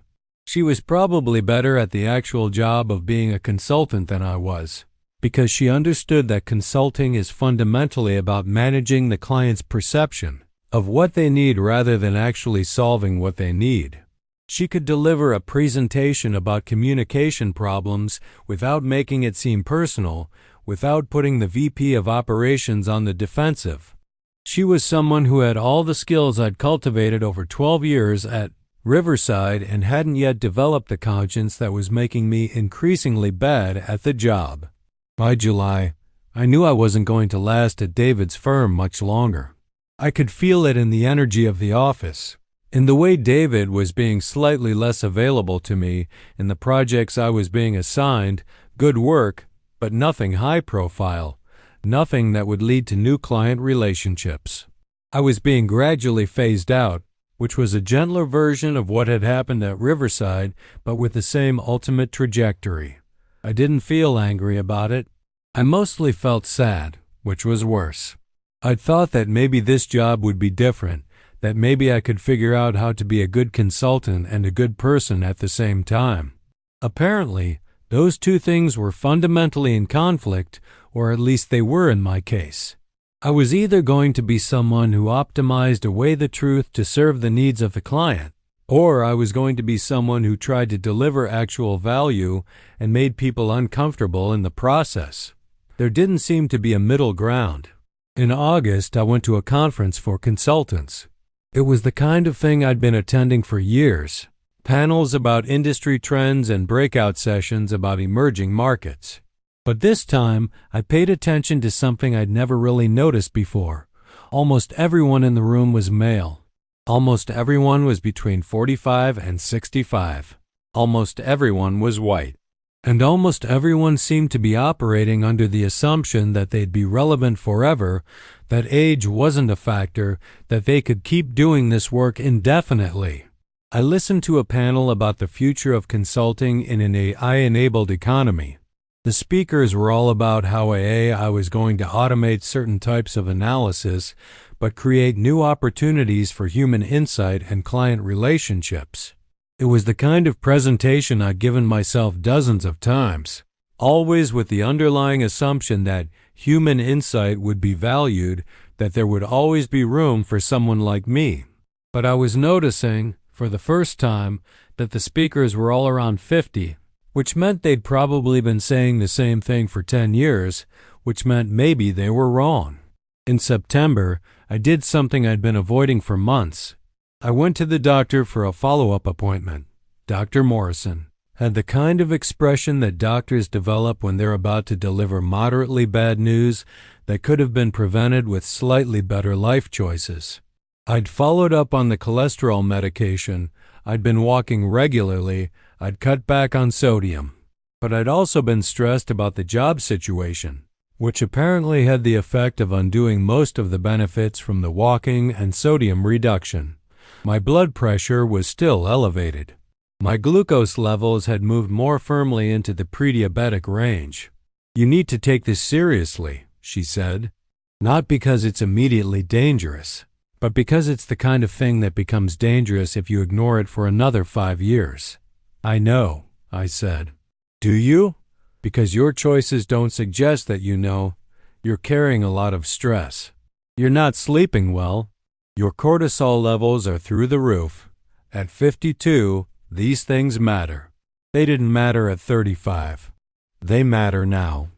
She was probably better at the actual job of being a consultant than I was, because she understood that consulting is fundamentally about managing the client's perception of what they need rather than actually solving what they need. She could deliver a presentation about communication problems without making it seem personal, without putting the VP of operations on the defensive. She was someone who had all the skills I'd cultivated over 12 years at Riverside and hadn't yet developed the conscience that was making me increasingly bad at the job. By July, I knew I wasn't going to last at David's firm much longer. I could feel it in the energy of the office, in the way David was being slightly less available to me, in the projects I was being assigned, good work, but nothing high profile, nothing that would lead to new client relationships. I was being gradually phased out, which was a gentler version of what had happened at Riverside, but with the same ultimate trajectory. I didn't feel angry about it. I mostly felt sad, which was worse. I'd thought that maybe this job would be different, that maybe I could figure out how to be a good consultant and a good person at the same time. Apparently, those two things were fundamentally in conflict, or at least they were in my case. I was either going to be someone who optimized away the truth to serve the needs of the client, or I was going to be someone who tried to deliver actual value and made people uncomfortable in the process. There didn't seem to be a middle ground. In August, I went to a conference for consultants. It was the kind of thing I'd been attending for years, panels about industry trends and breakout sessions about emerging markets. But this time, I paid attention to something I'd never really noticed before. Almost everyone in the room was male. Almost everyone was between 45 and 65. Almost everyone was white. And almost everyone seemed to be operating under the assumption that they'd be relevant forever, that age wasn't a factor, that they could keep doing this work indefinitely. I listened to a panel about the future of consulting in an AI-enabled economy. The speakers were all about how AI was going to automate certain types of analysis, but create new opportunities for human insight and client relationships. It was the kind of presentation I'd given myself dozens of times, always with the underlying assumption that human insight would be valued, that there would always be room for someone like me. But I was noticing, for the first time, that the speakers were all around 50, which meant they'd probably been saying the same thing for 10 years, which meant maybe they were wrong. In September, I did something I'd been avoiding for months. I went to the doctor for a follow-up appointment. Dr. Morrison had the kind of expression that doctors develop when they're about to deliver moderately bad news that could have been prevented with slightly better life choices. I'd followed up on the cholesterol medication, I'd been walking regularly, I'd cut back on sodium. But I'd also been stressed about the job situation, which apparently had the effect of undoing most of the benefits from the walking and sodium reduction. My blood pressure was still elevated. My glucose levels had moved more firmly into the pre-diabetic range. "You need to take this seriously," she said. "Not because it's immediately dangerous, but because it's the kind of thing that becomes dangerous if you ignore it for another 5 years." "I know," I said. "Do you? Because your choices don't suggest that you know. You're carrying a lot of stress. You're not sleeping well. Your cortisol levels are through the roof. At 52, these things matter. They didn't matter at 35. They matter now."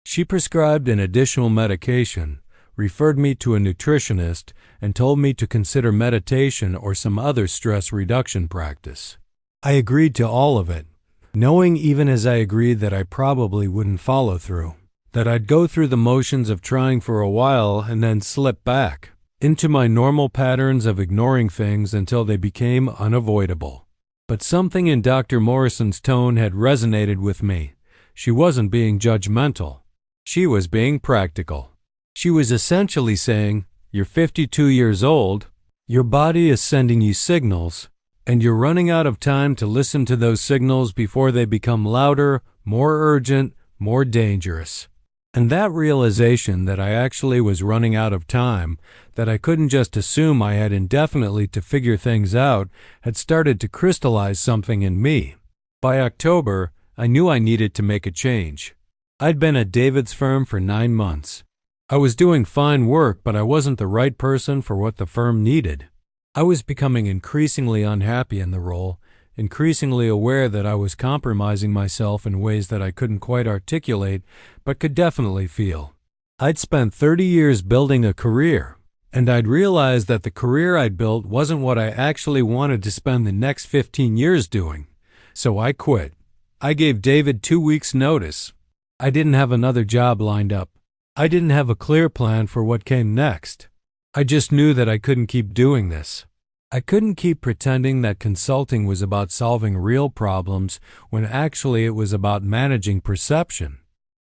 She prescribed an additional medication, referred me to a nutritionist, and told me to consider meditation or some other stress reduction practice. I agreed to all of it, knowing even as I agreed that I probably wouldn't follow through, that I'd go through the motions of trying for a while and then slip back into my normal patterns of ignoring things until they became unavoidable. But something in Dr. Morrison's tone had resonated with me. She wasn't being judgmental. She was being practical. She was essentially saying, "You're 52 years old, your body is sending you signals, and you're running out of time to listen to those signals before they become louder, more urgent, more dangerous." And that realization that I actually was running out of time, that I couldn't just assume I had indefinitely to figure things out, had started to crystallize something in me. By October, I knew I needed to make a change. I'd been at David's firm for 9 months. I was doing fine work, but I wasn't the right person for what the firm needed. I was becoming increasingly unhappy in the role, increasingly aware that I was compromising myself in ways that I couldn't quite articulate, but could definitely feel. I'd spent 30 years building a career, and I'd realized that the career I'd built wasn't what I actually wanted to spend the next 15 years doing. So I quit. I gave David 2 weeks' notice. I didn't have another job lined up. I didn't have a clear plan for what came next. I just knew that I couldn't keep doing this. I couldn't keep pretending that consulting was about solving real problems when actually it was about managing perception.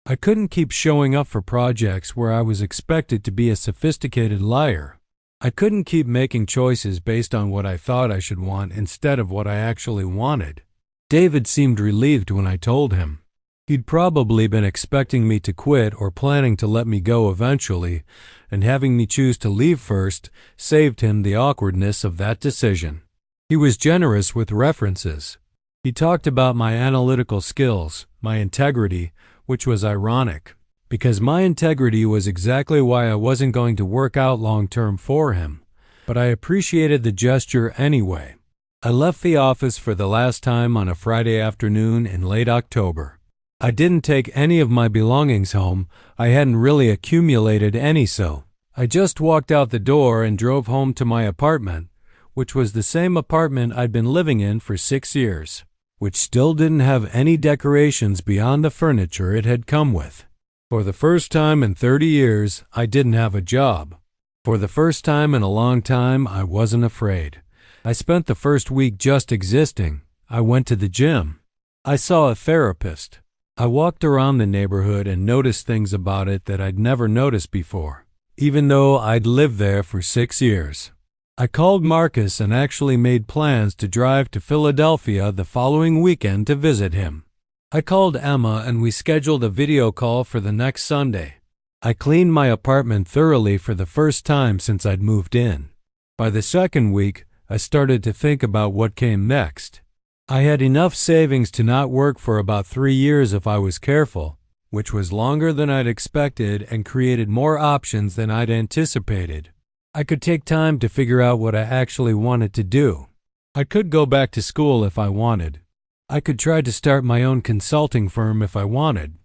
I couldn't keep showing up for projects where I was expected to be a sophisticated liar. I couldn't keep making choices based on what I thought I should want instead of what I actually wanted. David seemed relieved when I told him. He'd probably been expecting me to quit or planning to let me go eventually, and having me choose to leave first saved him the awkwardness of that decision. He was generous with references. He talked about my analytical skills, my integrity, which was ironic, because my integrity was exactly why I wasn't going to work out long-term for him, but I appreciated the gesture anyway. I left the office for the last time on a Friday afternoon in late October. I didn't take any of my belongings home. I hadn't really accumulated any, so I just walked out the door and drove home to my apartment, which was the same apartment I'd been living in for 6 years, which still didn't have any decorations beyond the furniture it had come with. For the first time in 30 years, I didn't have a job. For the first time in a long time, I wasn't afraid. I spent the first week just existing. I went to the gym. I saw a therapist. I walked around the neighborhood and noticed things about it that I'd never noticed before, even though I'd lived there for 6 years. I called Marcus and actually made plans to drive to Philadelphia the following weekend to visit him. I called Emma and we scheduled a video call for the next Sunday. I cleaned my apartment thoroughly for the first time since I'd moved in. By the second week, I started to think about what came next. I had enough savings to not work for about 3 years if I was careful, which was longer than I'd expected and created more options than I'd anticipated. I could take time to figure out what I actually wanted to do. I could go back to school if I wanted. I could try to start my own consulting firm if I wanted,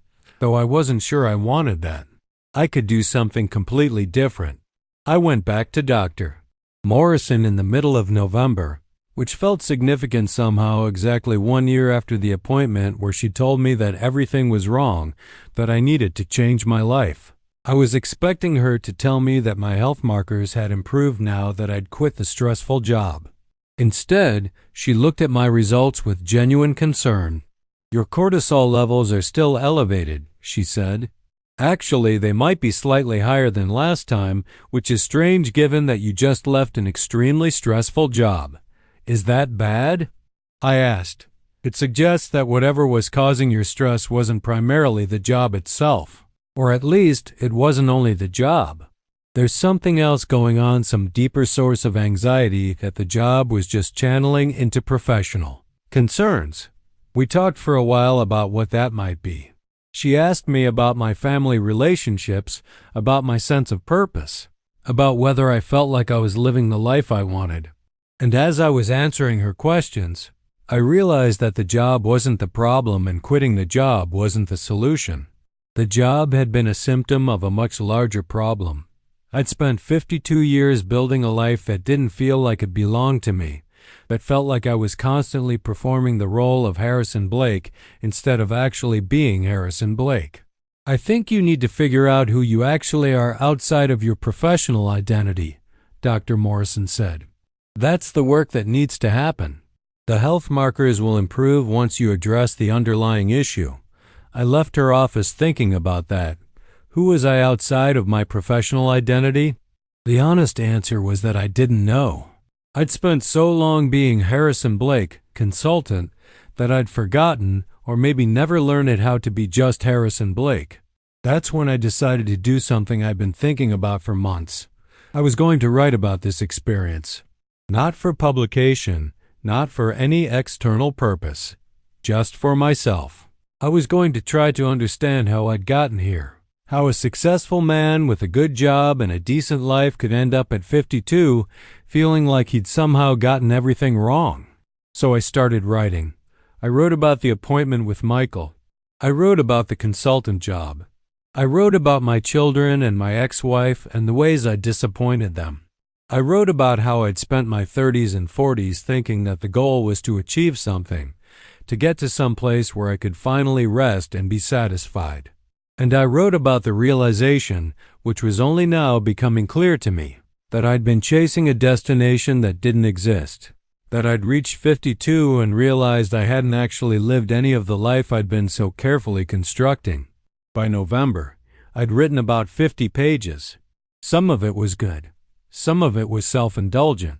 though I wasn't sure I wanted that. I could do something completely different. I went back to Dr. Morrison in the middle of November, which felt significant somehow exactly 1 year after the appointment where she told me that everything was wrong, that I needed to change my life. I was expecting her to tell me that my health markers had improved now that I'd quit the stressful job. Instead, she looked at my results with genuine concern. "Your cortisol levels are still elevated," she said. "Actually, they might be slightly higher than last time, which is strange given that you just left an extremely stressful job. Is that bad?" I asked. "It suggests that whatever was causing your stress wasn't primarily the job itself. Or at least, it wasn't only the job. There's something else going on, some deeper source of anxiety that the job was just channeling into professional concerns." We talked for a while about what that might be. She asked me about my family relationships, about my sense of purpose, about whether I felt like I was living the life I wanted. And as I was answering her questions, I realized that the job wasn't the problem and quitting the job wasn't the solution. The job had been a symptom of a much larger problem. I'd spent 52 years building a life that didn't feel like it belonged to me, that felt like I was constantly performing the role of Harrison Blake instead of actually being Harrison Blake. "I think you need to figure out who you actually are outside of your professional identity," Dr. Morrison said. "That's the work that needs to happen. The health markers will improve once you address the underlying issue." I left her office thinking about that. Who was I outside of my professional identity? The honest answer was that I didn't know. I'd spent so long being Harrison Blake, consultant, that I'd forgotten or maybe never learned how to be just Harrison Blake. That's when I decided to do something I'd been thinking about for months. I was going to write about this experience. Not for publication, not for any external purpose, just for myself. I was going to try to understand how I'd gotten here, how a successful man with a good job and a decent life could end up at 52 feeling like he'd somehow gotten everything wrong. So I started writing. I wrote about the appointment with Michael. I wrote about the consultant job. I wrote about my children and my ex-wife and the ways I disappointed them. I wrote about how I'd spent my 30s and 40s thinking that the goal was to achieve something, to get to some place where I could finally rest and be satisfied. And I wrote about the realization, which was only now becoming clear to me, that I'd been chasing a destination that didn't exist, that I'd reached 52 and realized I hadn't actually lived any of the life I'd been so carefully constructing. By November, I'd written about 50 pages. Some of it was good. Some of it was self-indulgent.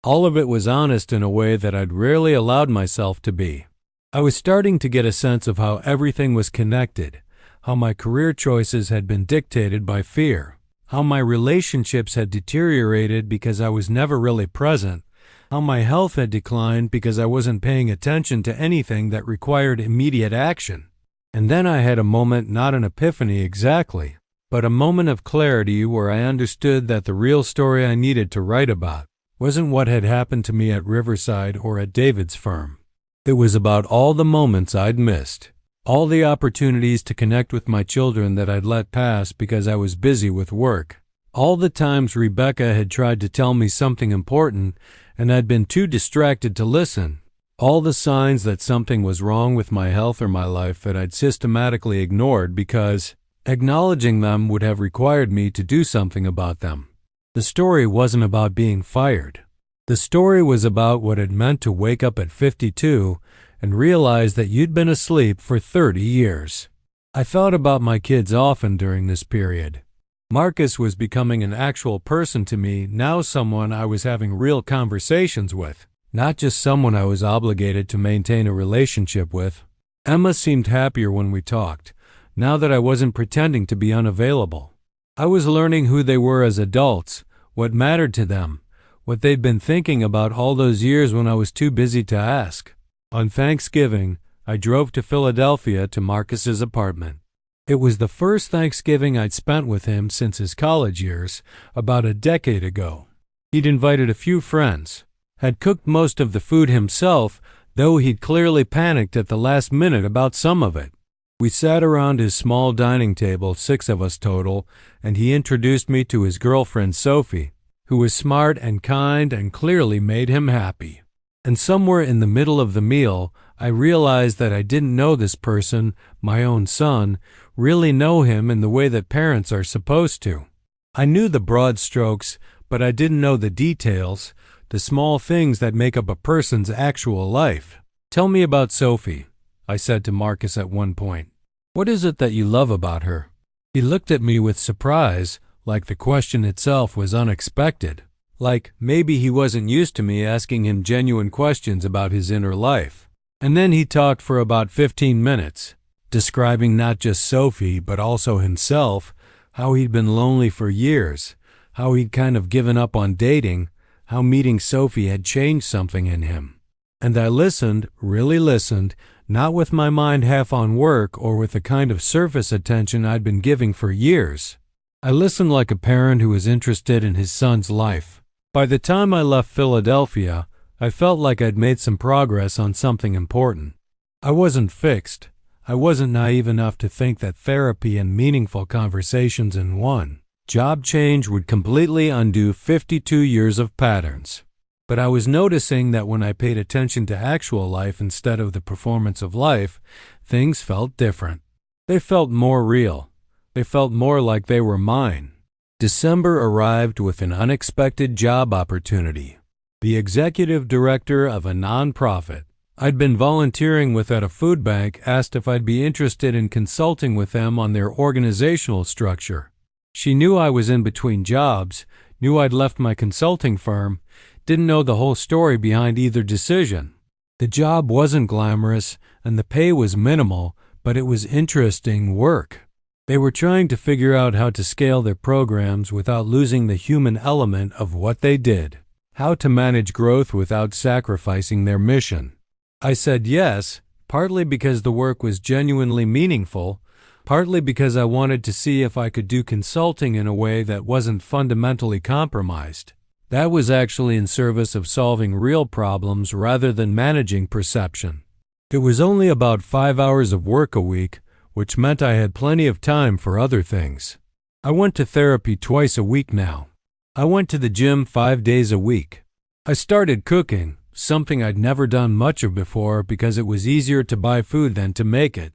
All of it was honest in a way that I'd rarely allowed myself to be. I was starting to get a sense of how everything was connected, how my career choices had been dictated by fear, how my relationships had deteriorated because I was never really present, how my health had declined because I wasn't paying attention to anything that required immediate action. And then I had a moment, not an epiphany exactly, but a moment of clarity where I understood that the real story I needed to write about wasn't what had happened to me at Riverside or at David's firm. It was about all the moments I'd missed, all the opportunities to connect with my children that I'd let pass because I was busy with work, all the times Rebecca had tried to tell me something important and I'd been too distracted to listen, all the signs that something was wrong with my health or my life that I'd systematically ignored because acknowledging them would have required me to do something about them. The story wasn't about being fired. The story was about what it meant to wake up at 52 and realize that you'd been asleep for 30 years. I thought about my kids often during this period. Marcus was becoming an actual person to me, now someone I was having real conversations with, not just someone I was obligated to maintain a relationship with. Emma seemed happier when we talked, now that I wasn't pretending to be unavailable. I was learning who they were as adults, what mattered to them, what they'd been thinking about all those years when I was too busy to ask. On Thanksgiving, I drove to Philadelphia to Marcus's apartment. It was the first Thanksgiving I'd spent with him since his college years, about a decade ago. He'd invited a few friends, had cooked most of the food himself, though he'd clearly panicked at the last minute about some of it. We sat around his small dining table, 6 of us total, and he introduced me to his girlfriend Sophie, who was smart and kind and clearly made him happy. And somewhere in the middle of the meal, I realized that I didn't know this person, my own son, really know him in the way that parents are supposed to. I knew the broad strokes, but I didn't know the details, the small things that make up a person's actual life. "Tell me about Sophie," I said to Marcus at one point. "What is it that you love about her?" He looked at me with surprise, like the question itself was unexpected, like maybe he wasn't used to me asking him genuine questions about his inner life. And then he talked for about 15 minutes, describing not just Sophie but also himself, how he'd been lonely for years, how he'd kind of given up on dating, how meeting Sophie had changed something in him. And I listened, really listened, not with my mind half on work or with the kind of surface attention I'd been giving for years. I listened like a parent who is interested in his son's life. By the time I left Philadelphia, I felt like I'd made some progress on something important. I wasn't fixed. I wasn't naive enough to think that therapy and meaningful conversations in one job change would completely undo 52 years of patterns. But I was noticing that when I paid attention to actual life instead of the performance of life, things felt different. They felt more real. They felt more like they were mine. December arrived with an unexpected job opportunity. The executive director of a nonprofit I'd been volunteering with at a food bank asked if I'd be interested in consulting with them on their organizational structure. She knew I was in between jobs, knew I'd left my consulting firm, didn't know the whole story behind either decision. The job wasn't glamorous and the pay was minimal, but it was interesting work. They were trying to figure out how to scale their programs without losing the human element of what they did, how to manage growth without sacrificing their mission. I said yes, partly because the work was genuinely meaningful, partly because I wanted to see if I could do consulting in a way that wasn't fundamentally compromised. That was actually in service of solving real problems rather than managing perception. It was only about 5 hours of work a week, which meant I had plenty of time for other things. I went to therapy twice a week now. I went to the gym 5 days a week. I started cooking, something I'd never done much of before because it was easier to buy food than to make it.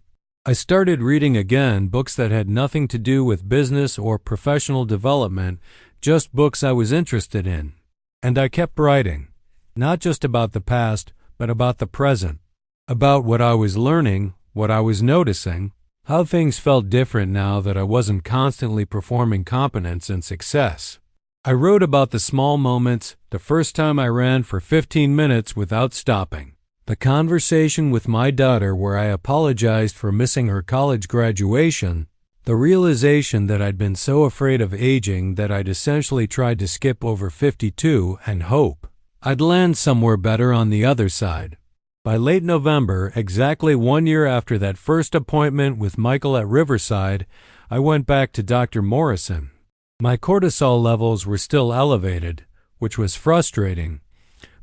I started reading again books that had nothing to do with business or professional development, just books I was interested in. And I kept writing, not just about the past, but about the present, about what I was learning, what I was noticing, how things felt different now that I wasn't constantly performing competence and success. I wrote about the small moments, the first time I ran for 15 minutes without stopping, the conversation with my daughter where I apologized for missing her college graduation, the realization that I'd been so afraid of aging that I'd essentially tried to skip over 52 and hope I'd land somewhere better on the other side. By late November, exactly 1 year after that first appointment with Michael at Riverside, I went back to Dr. Morrison. My cortisol levels were still elevated, which was frustrating,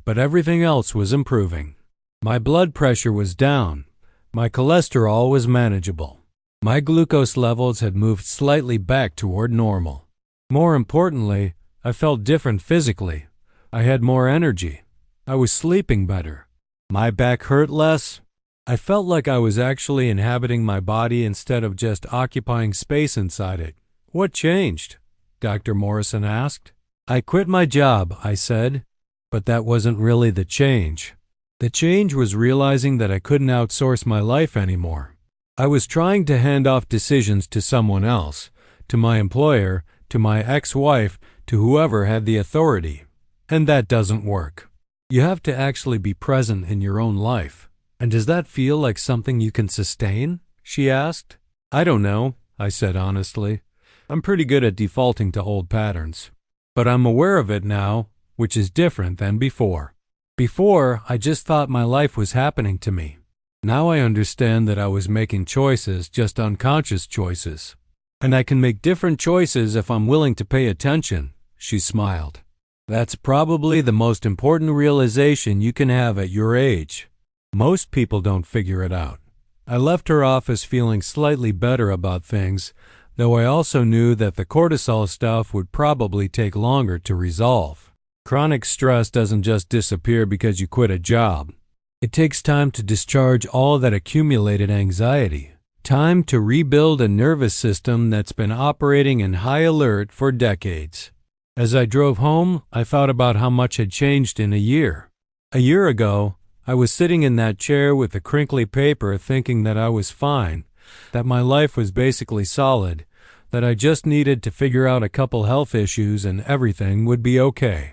but everything else was improving. My blood pressure was down. My cholesterol was manageable. My glucose levels had moved slightly back toward normal. More importantly, I felt different physically. I had more energy. I was sleeping better. My back hurt less. I felt like I was actually inhabiting my body instead of just occupying space inside it. What changed? Dr. Morrison asked. I quit my job, I said. But that wasn't really the change. The change was realizing that I couldn't outsource my life anymore. I was trying to hand off decisions to someone else, to my employer, to my ex-wife, to whoever had the authority. And that doesn't work. You have to actually be present in your own life. And does that feel like something you can sustain? She asked. I don't know, I said honestly. I'm pretty good at defaulting to old patterns. But I'm aware of it now, which is different than before. Before, I just thought my life was happening to me. Now I understand that I was making choices, just unconscious choices. And I can make different choices if I'm willing to pay attention, she smiled. That's probably the most important realization you can have at your age. Most people don't figure it out. I left her office feeling slightly better about things, though I also knew that the cortisol stuff would probably take longer to resolve. Chronic stress doesn't just disappear because you quit a job. It takes time to discharge all that accumulated anxiety, time to rebuild a nervous system that's been operating in high alert for decades. As I drove home, I thought about how much had changed in a year. A year ago, I was sitting in that chair with the crinkly paper thinking that I was fine, that my life was basically solid, that I just needed to figure out a couple health issues and everything would be okay.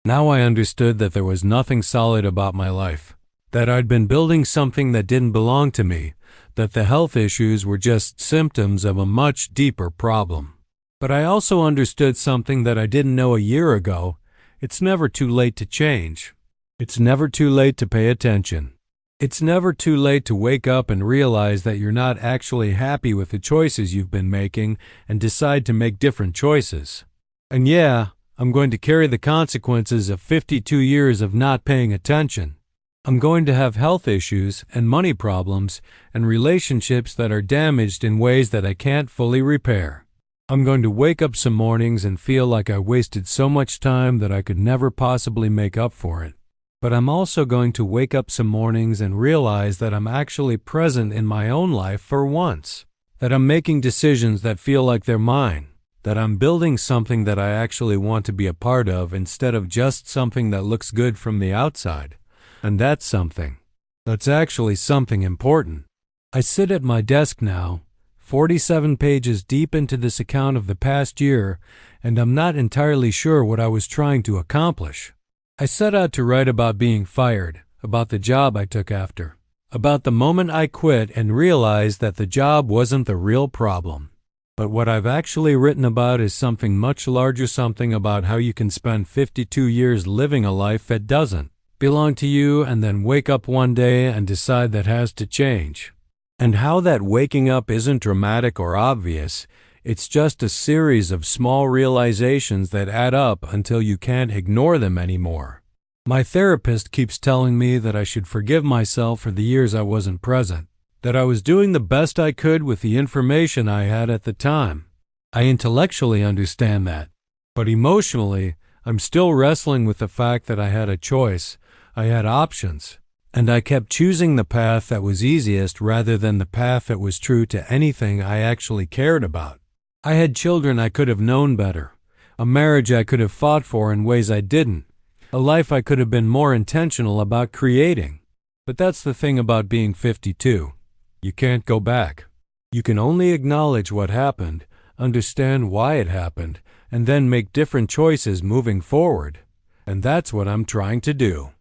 Now I understood that there was nothing solid about my life, that I'd been building something that didn't belong to me, that the health issues were just symptoms of a much deeper problem. But I also understood something that I didn't know a year ago. It's never too late to change. It's never too late to pay attention. It's never too late to wake up and realize that you're not actually happy with the choices you've been making and decide to make different choices. And yeah, I'm going to carry the consequences of 52 years of not paying attention. I'm going to have health issues and money problems and relationships that are damaged in ways that I can't fully repair. I'm going to wake up some mornings and feel like I wasted so much time that I could never possibly make up for it. But I'm also going to wake up some mornings and realize that I'm actually present in my own life for once, that I'm making decisions that feel like they're mine, that I'm building something that I actually want to be a part of instead of just something that looks good from the outside. And that's something. That's actually something important. I sit at my desk now, 47 pages deep into this account of the past year, and I'm not entirely sure what I was trying to accomplish. I set out to write about being fired, about the job I took after, about the moment I quit and realized that the job wasn't the real problem. But what I've actually written about is something much larger, something about how you can spend 52 years living a life that doesn't belong to you and then wake up one day and decide that has to change. And how that waking up isn't dramatic or obvious, it's just a series of small realizations that add up until you can't ignore them anymore. My therapist keeps telling me that I should forgive myself for the years I wasn't present, that I was doing the best I could with the information I had at the time. I intellectually understand that, but emotionally, I'm still wrestling with the fact that I had a choice, I had options, And I kept choosing the path that was easiest rather than the path that was true to anything I actually cared about. I had children I could have known better, a marriage I could have fought for in ways I didn't, a life I could have been more intentional about creating. But that's the thing about being 52. You can't go back. You can only acknowledge what happened, understand why it happened, and then make different choices moving forward. And that's what I'm trying to do.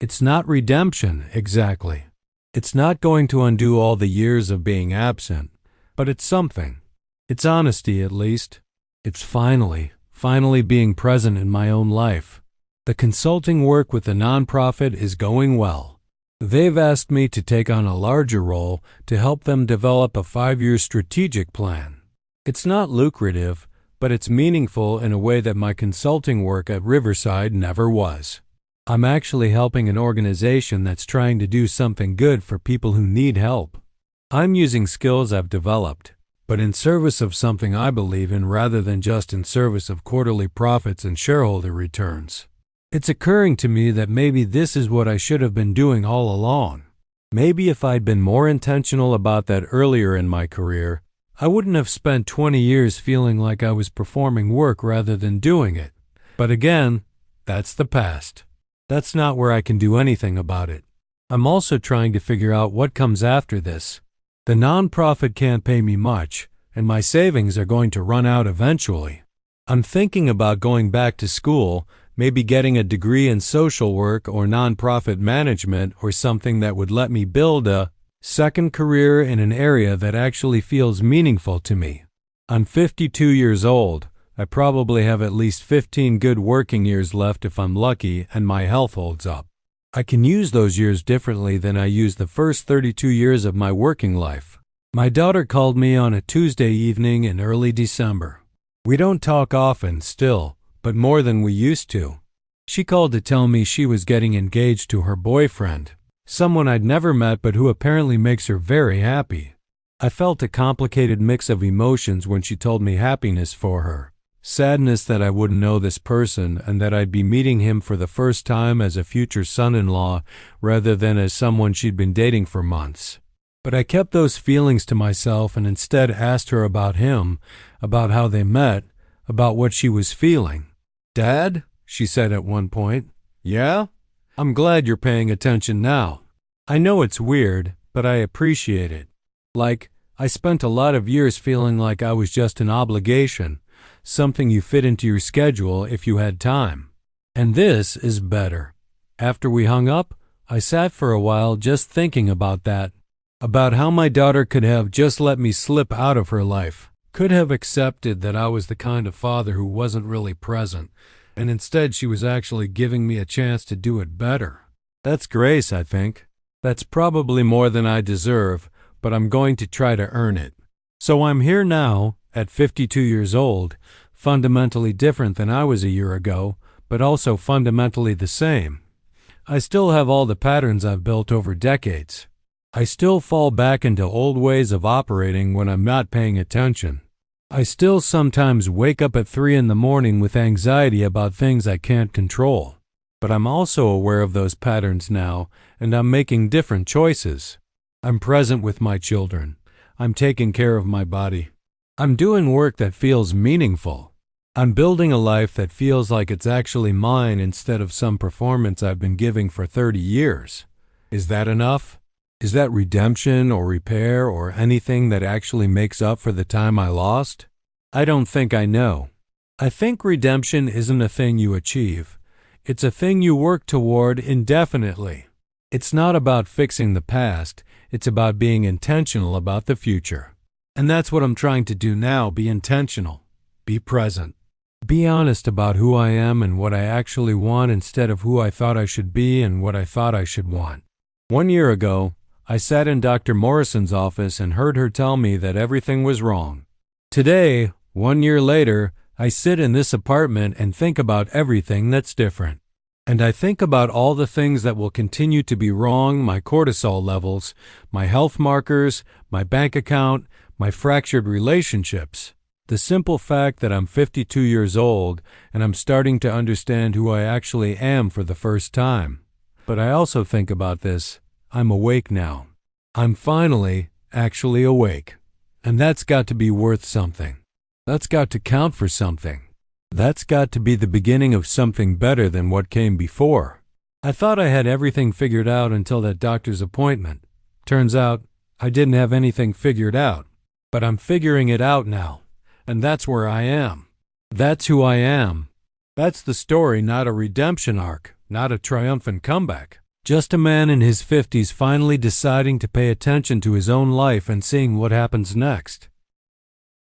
It's not redemption, exactly. It's not going to undo all the years of being absent, but it's something. It's honesty, at least. It's finally being present in my own life. The consulting work with the nonprofit is going well. They've asked me to take on a larger role to help them develop a 5-year strategic plan. It's not lucrative, but it's meaningful in a way that my consulting work at Riverside never was. I'm actually helping an organization that's trying to do something good for people who need help. I'm using skills I've developed, but in service of something I believe in rather than just in service of quarterly profits and shareholder returns. It's occurring to me that maybe this is what I should have been doing all along. Maybe if I'd been more intentional about that earlier in my career, I wouldn't have spent 20 years feeling like I was performing work rather than doing it. But again, that's the past. That's not where I can do anything about it. I'm also trying to figure out what comes after this. The nonprofit can't pay me much, and my savings are going to run out eventually. I'm thinking about going back to school, maybe getting a degree in social work or nonprofit management or something that would let me build a second career in an area that actually feels meaningful to me. I'm 52 years old. I probably have at least 15 good working years left if I'm lucky and my health holds up. I can use those years differently than I used the first 32 years of my working life. My daughter called me on a Tuesday evening in early December. We don't talk often still, but more than we used to. She called to tell me she was getting engaged to her boyfriend, someone I'd never met but who apparently makes her very happy. I felt a complicated mix of emotions when she told me happiness for her. Sadness that I wouldn't know this person and that I'd be meeting him for the first time as a future son-in-law rather than as someone she'd been dating for months. But I kept those feelings to myself and instead asked her about him, about how they met, about what she was feeling. "Dad," she said at one point. "Yeah? I'm glad you're paying attention now. I know it's weird, but I appreciate it. Like, I spent a lot of years feeling like I was just an obligation, something you fit into your schedule if you had time. And this is better." After we hung up, I sat for a while just thinking about that, about how my daughter could have just let me slip out of her life, could have accepted that I was the kind of father who wasn't really present, and instead she was actually giving me a chance to do it better. That's grace, I think. That's probably more than I deserve, but I'm going to try to earn it. So I'm here now, at 52 years old, fundamentally different than I was a year ago, but also fundamentally the same. I still have all the patterns I've built over decades. I still fall back into old ways of operating when I'm not paying attention. I still sometimes wake up at 3 in the morning with anxiety about things I can't control. But I'm also aware of those patterns now, and I'm making different choices. I'm present with my children. I'm taking care of my body. I'm doing work that feels meaningful. I'm building a life that feels like it's actually mine instead of some performance I've been giving for 30 years. Is that enough? Is that redemption or repair or anything that actually makes up for the time I lost? I don't think I know. I think redemption isn't a thing you achieve. It's a thing you work toward indefinitely. It's not about fixing the past. It's about being intentional about the future. And that's what I'm trying to do now, be intentional. Be present. Be honest about who I am and what I actually want instead of who I thought I should be and what I thought I should want. 1 year ago, I sat in Dr. Morrison's office and heard her tell me that everything was wrong. Today, 1 year later, I sit in this apartment and think about everything that's different. And I think about all the things that will continue to be wrong, my cortisol levels, my health markers, my bank account, my fractured relationships. The simple fact that I'm 52 years old and I'm starting to understand who I actually am for the first time. But I also think about this, I'm awake now. I'm finally, actually awake. And that's got to be worth something. That's got to count for something. That's got to be the beginning of something better than what came before. I thought I had everything figured out until that doctor's appointment. Turns out, I didn't have anything figured out. But I'm figuring it out now. And that's where I am. That's who I am. That's the story, not a redemption arc, not a triumphant comeback. Just a man in his 50s finally deciding to pay attention to his own life and seeing what happens next.